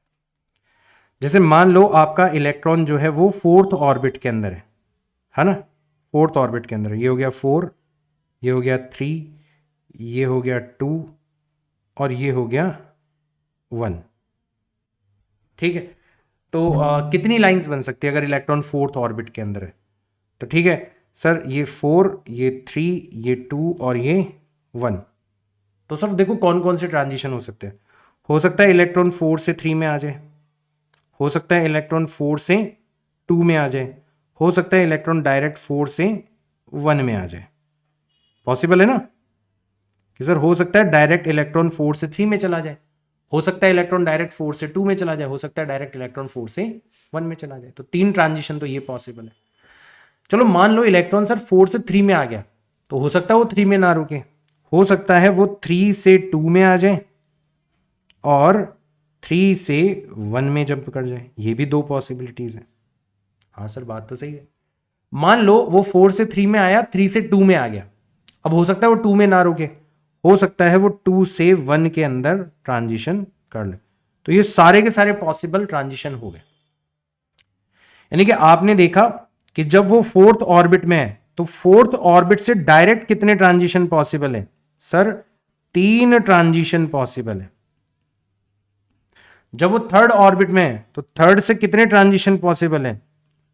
Speaker 1: जैसे मान लो आपका इलेक्ट्रॉन जो है वो 4th ऑर्बिट के अंदर है ना, 4th ऑर्बिट के अंदर। ये हो गया 4, ये हो गया 3, ये हो गया 2 और ये हो गया 1। ठीक है, तो कितनी लाइंस बन सकती है अगर इलेक्ट्रॉन 4th ऑर्बिट के अंदर है? तो ठीक है सर, ये 4, ये 3, ये 2 और ये 1। तो सर देखो कौन कौन से ट्रांजिशन हो सकते हैं। हो सकता है इलेक्ट्रॉन 4 से 3 में आ जाए, हो सकता है इलेक्ट्रॉन 4 से 2 में आ जाए, हो सकता है इलेक्ट्रॉन डायरेक्ट 4 से 1 में आ जाए। पॉसिबल है ना कि सर हो सकता है डायरेक्ट इलेक्ट्रॉन 4 से 3 में चला जाए, हो सकता है इलेक्ट्रॉन डायरेक्ट 4 से 2 में चला जाए, हो सकता है डायरेक्ट इलेक्ट्रॉन 4 से 1 में चला जाए। तो 3 ट्रांजिशन तो ये पॉसिबल है। चलो मान लो इलेक्ट्रॉन सर 4 से 3 में आ गया, तो हो सकता है वो 3 में ना रुके, हो सकता है वो 3 से 2 में आ जाए और 3 से 1 में जंप कर जाए। ये भी 2 पॉसिबिलिटीज हैं। हाँ सर बात तो सही है। मान लो वो 4 से 3 में आया, 3 से 2 में आ गया, अब हो सकता है वो 2 में ना रुके, हो सकता है वो 2 से 1 के अंदर ट्रांजिशन कर ले। तो ये सारे के सारे पॉसिबल ट्रांजिशन हो गए। यानी कि आपने देखा कि जब वो 4th ऑर्बिट में है तो 4th ऑर्बिट से डायरेक्ट कितने ट्रांजिशन पॉसिबल है? सर 3 ट्रांजिशन पॉसिबल है। जब वो थर्ड ऑर्बिट में है तो थर्ड से कितने ट्रांजिशन पॉसिबल है?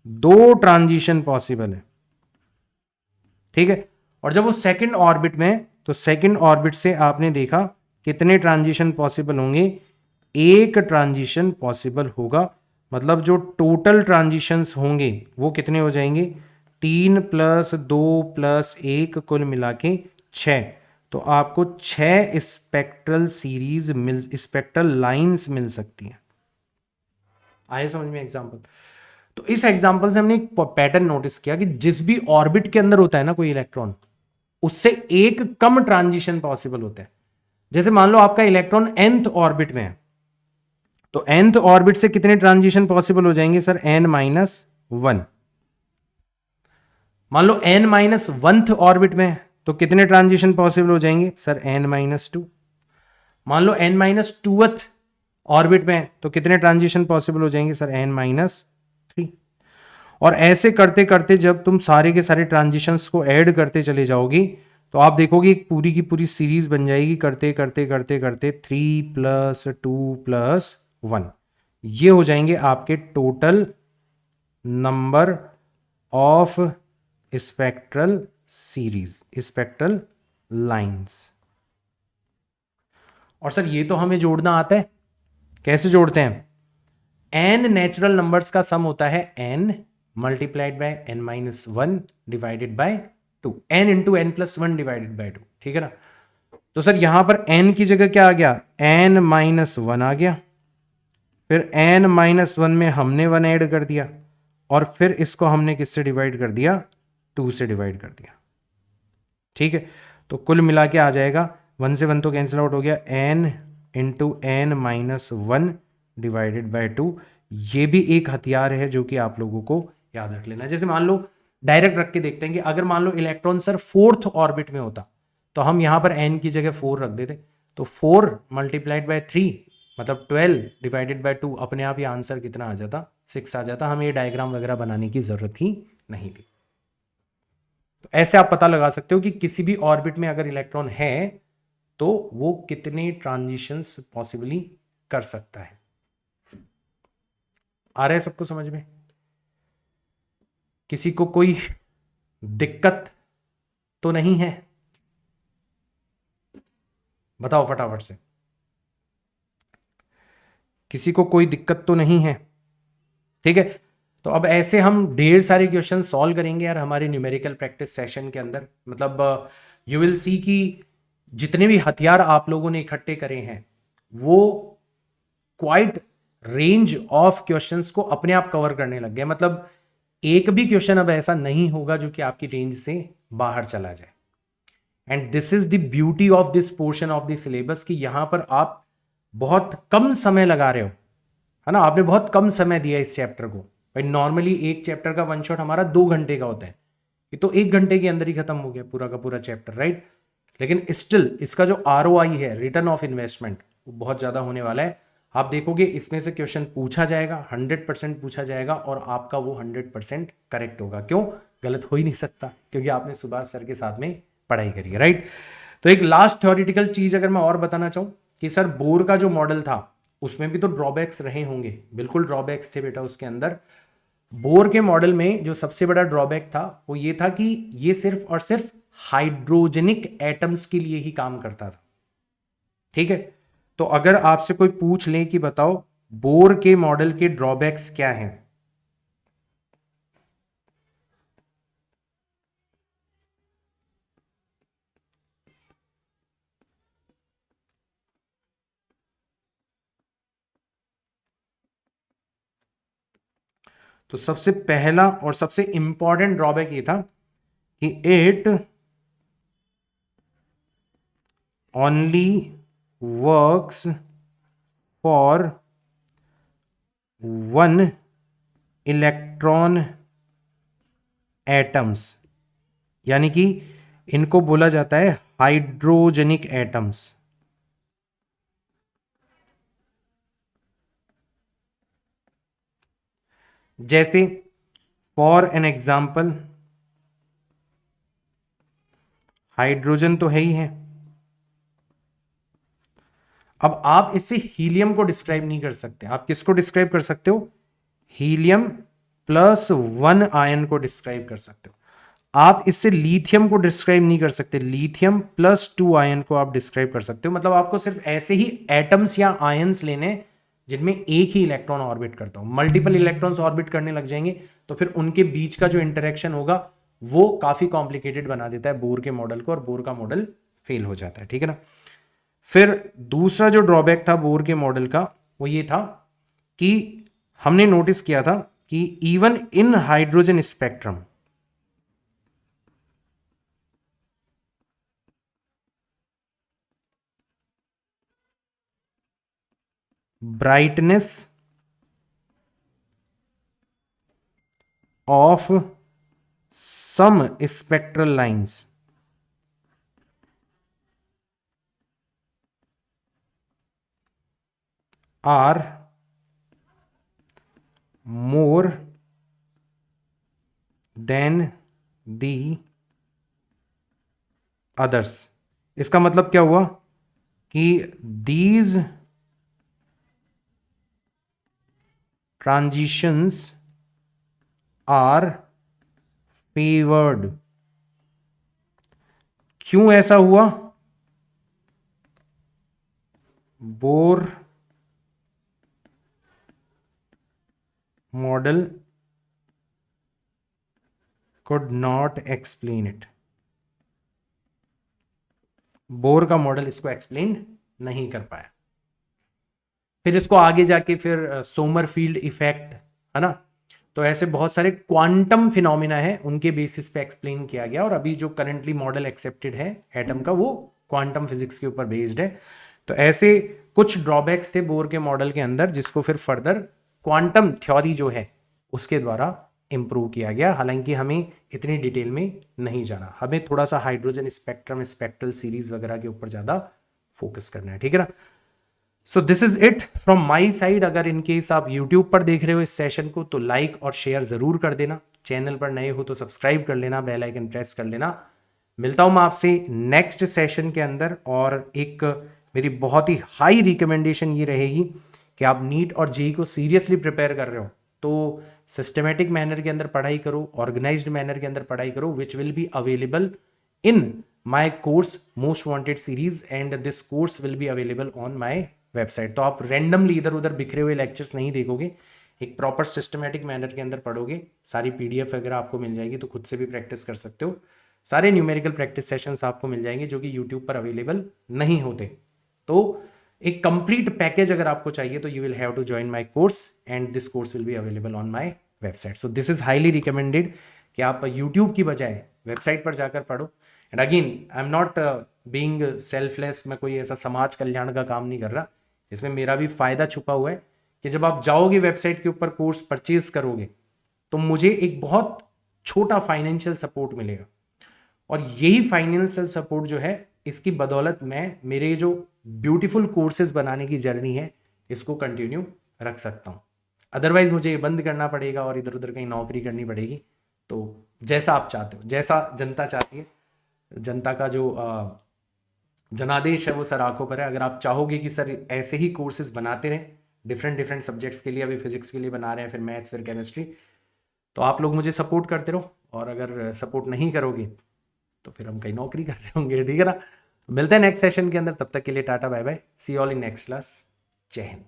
Speaker 1: 2 ट्रांजिशन पॉसिबल है, ठीक है। और जब वो सेकंड ऑर्बिट में है तो सेकंड ऑर्बिट से आपने देखा कितने ट्रांजिशन पॉसिबल होंगे? 1 ट्रांजिशन पॉसिबल होगा। मतलब जो टोटल ट्रांजिशंस होंगे वो कितने हो जाएंगे? 3 + 2 + 1 कुल मिला के 6। तो आपको 6 स्पेक्ट्रल लाइंस मिल सकती हैं। आए समझ में एग्जांपल? तो इस एग्जांपल से हमने एक पैटर्न नोटिस किया कि जिस भी ऑर्बिट के अंदर होता है ना कोई इलेक्ट्रॉन, उससे एक कम ट्रांजिशन पॉसिबल होता है। जैसे मान लो आपका इलेक्ट्रॉन nth ऑर्बिट में है, तो nth ऑर्बिट से कितने ट्रांजिशन पॉसिबल हो जाएंगे सर? n-1। मान लो n-1th ऑर्बिट में है तो कितने ट्रांजिशन पॉसिबल हो जाएंगे सर? n-2। मान लो n-2th ऑर्बिट में है तो कितने ट्रांजिशन पॉसिबल हो जाएंगे सर? n-3। और ऐसे करते करते जब तुम सारे के सारे ट्रांजिशंस को ऐड करते चले जाओगी तो आप देखोगे एक पूरी की पूरी सीरीज बन जाएगी, करते करते करते करते 3 + 2 + 1। ये हो जाएंगे आपके total number of spectral series, spectral lines. और सर ये तो हमें जोड़ना आता है, कैसे जोड़ते हैं? n नेचुरल नंबर्स का सम होता है n multiplied by n-1 divided by 2, n into n+1 divided by 2, ठीक है ना। तो सर यहां पर n की जगह क्या आ गया? n-1 आ गया। फिर n-1 में हमने 1 ऐड कर दिया और फिर इसको हमने किससे डिवाइड कर दिया? 2 से डिवाइड कर दिया, ठीक है। तो कुल मिला के आ जाएगा 1 से 1 तो कैंसिल आउट हो गया, n into n-1 divided by 2। ये भी एक हथियार है जो कि आप लोगों को याद रख लेना है। जैसे मान लो डायरेक्ट रख के देखते हैं कि अगर मान low electron sir 4th orbit में होता तो हम यहां पर n की जगह 4 रख देते, तो 4 मल्टीप्लाइड बाय 3 मतलब 12 डिवाइडेड बाय 2, अपने आप ये आंसर कितना आ जाता? 6 आ जाता। हमें ये डायग्राम वगैरह बनाने की जरूरत ही नहीं थी। तो ऐसे आप पता लगा सकते हो कि किसी भी ऑर्बिट में अगर इलेक्ट्रॉन है तो वो कितने ट्रांजिशंस पॉसिबली कर सकता है। आ रहा है सबको समझ में? किसी को कोई दिक्कत तो नहीं है? बताओ फटाफट से, किसी को कोई दिक्कत तो नहीं है? ठीक है, तो अब ऐसे हम ढेर सारे क्वेश्चन सॉल्व करेंगे यार हमारे न्यूमेरिकल प्रैक्टिस सेशन के अंदर। मतलब यू विल सी कि जितने भी हथियार आप लोगों ने इकट्ठे करे हैं वो क्वाइट रेंज ऑफ क्वेश्चंस को अपने आप कवर करने लग गए। मतलब एक भी क्वेश्चन अब ऐसा नहीं होगा जो कि आपकी रेंज से बाहर चला जाए। And this is the beauty of this portion of the syllabus कि यहां पर आप बहुत कम समय लगा रहे हो, है ना। आपने बहुत कम समय दिया इस चैप्टर को। भाई नॉर्मली एक चैप्टर का वन शॉट हमारा 2 घंटे का होता है, ये तो 1 घंटे के अंदर ही खत्म हो गया पूरा का पूरा चैप्टर, राइट। लेकिन स्टिल इसका जो ROI है, रिटर्न ऑफ इन्वेस्टमेंट, वो बहुत ज्यादा होने वाला है। आप देखोगे इसमें से क्वेश्चन पूछा जाएगा, 100% पूछा जाएगा और आपका वो 100% करेक्ट होगा। क्यों? गलत हो ही नहीं सकता क्योंकि आपने सुभाष सर के साथ में पढ़ाई करी है, राइट। तो एक लास्ट थ्योरेटिकल चीज अगर मैं और बताना चाहूं कि सर बोर का जो मॉडल था उसमें भी तो ड्रॉबैक्स रहे होंगे। बिल्कुल ड्रॉबैक्स थे बेटा उसके अंदर। बोर के मॉडल में जो सबसे बड़ा ड्रॉबैक था वो ये था कि ये सिर्फ और सिर्फ हाइड्रोजेनिक एटम्स के लिए ही काम करता था, ठीक है। तो अगर आपसे कोई पूछ ले कि बताओ बोर के मॉडल के ड्रॉबैक्स क्या हैं, तो सबसे पहला और सबसे इंपॉर्टेंट ड्रॉबैक ये था कि it only works for 1 electron atoms, यानी कि इनको बोला जाता है हाइड्रोजेनिक एटम्स। जैसे फॉर एन एग्जाम्पल हाइड्रोजन तो है ही है, अब आप इससे हीलियम को डिस्क्राइब नहीं कर सकते, आप किसको डिस्क्राइब कर सकते हो? हीलियम +1 आयन को डिस्क्राइब कर सकते हो। आप इससे लिथियम को डिस्क्राइब नहीं कर सकते, लिथियम +2 आयन को आप डिस्क्राइब कर सकते हो। मतलब आपको सिर्फ ऐसे ही एटम्स या आयन्स लेने जिनमें एक ही इलेक्ट्रॉन ऑर्बिट करता हो। मल्टीपल इलेक्ट्रॉन्स ऑर्बिट करने लग जाएंगे तो फिर उनके बीच का जो इंटरेक्शन होगा वो काफी कॉम्प्लिकेटेड बना देता है बोर के मॉडल को, और बोर का मॉडल फेल हो जाता है, ठीक है ना। फिर दूसरा जो ड्रॉबैक था बोर के मॉडल का वो ये था कि हमने नोटिस किया था कि even in hydrogen spectrum brightness of some spectral lines are more than the others। इसका मतलब क्या हुआ कि these transitions are favored। क्यों ऐसा हुआ? Bohr model could not explain it। Bore का मॉडल इसको एक्सप्लेन नहीं कर पाया। फिर इसको आगे जाके फिर सोमरफील्ड इफेक्ट, है ना, तो ऐसे बहुत सारे क्वांटम फिनोमिना है उनके बेसिस पे एक्सप्लेन किया गया। और अभी जो करंटली मॉडल एक्सेप्टेड है एटम का वो क्वांटम फिजिक्स के ऊपर बेस्ड है। तो ऐसे कुछ ड्रॉबैक्स थे बोर के मॉडल के अंदर जिसको फिर फर्दर क्वांटम थ्योरी जो है उसके द्वारा इंप्रूव किया गया। हालांकि हमें इतनी डिटेल में नहीं जाना, हमें थोड़ा सा हाइड्रोजन स्पेक्ट्रम, स्पेक्ट्रल सीरीज वगैरह के ऊपर ज्यादा फोकस करना है, ठीक है ना। सो this is it from my side. अगर इनकेस आप यूट्यूब पर देख रहे हो इस सेशन को तो लाइक और शेयर जरूर कर देना, चैनल पर नए हो तो सब्सक्राइब कर लेना, बेल आइकन प्रेस कर लेना। मिलता हूं मैं आपसे नेक्स्ट सेशन के अंदर। और एक मेरी बहुत ही हाई रिकमेंडेशन ये रहेगी कि आप नीट और जेई को सीरियसली प्रिपेयर कर रहे हो तो सिस्टमेटिक मैनर के अंदर पढ़ाई करो, ऑर्गेनाइज्ड मैनर के अंदर पढ़ाई करो, which will be available in my course most wanted series, and this course will be available on my website. तो आप रैंडमली इधर उधर बिखरे हुए लेक्चर्स नहीं देखोगे, एक प्रॉपर सिस्टमेटिक मैनर के अंदर पढ़ोगे। सारी पीडीएफ वगैरह आपको मिल जाएगी तो खुद से भी प्रैक्टिस कर सकते हो। सारे न्यूमेरिकल प्रैक्टिस सेशंस आपको मिल जाएंगे जो कि यूट्यूब पर अवेलेबल नहीं होते। तो एक कंप्लीट पैकेज अगर आपको चाहिए तो you will have to join my course, and this course will be available on my website. So this is highly recommended कि आप यूट्यूब की बजाय वेबसाइट पर जाकर पढ़ो। And again I am not being selfless, मैं कोई ऐसा समाज कल्याण का काम नहीं कर रहा, इसमें मेरा भी फायदा छुपा हुआ है कि जब आप जाओगे वेबसाइट के ऊपर कोर्स परचेज करोगे तो मुझे एक बहुत छोटा फाइनेंशियल सपोर्ट मिलेगा। और यही फाइनेंशियल सपोर्ट जो है इसकी बदौलत मैं मेरे जो ब्यूटीफुल कोर्सेज बनाने की जर्नी है इसको कंटिन्यू रख सकता हूँ। अदरवाइज मुझे ये बंद करना पड़ेगा और इधर उधर कहीं नौकरी करनी पड़ेगी। तो जैसा आप चाहते हो, जैसा जनता चाहती है, जनता का जो जनादेश है वो सर आंखों पर है। अगर आप चाहोगे कि सर ऐसे ही कोर्सेज बनाते रहें डिफरेंट डिफरेंट सब्जेक्ट्स के लिए, अभी फिजिक्स के लिए बना रहे हैं, फिर मैथ्स, फिर केमिस्ट्री, तो आप लोग मुझे सपोर्ट करते रहो। और अगर सपोर्ट नहीं करोगे तो फिर हम कहीं नौकरी कर रहे होंगे, ठीक है ना। मिलते हैं नेक्स्ट सेशन के अंदर, तब तक के लिए tata bye bye, see all in next class. जय हिंद।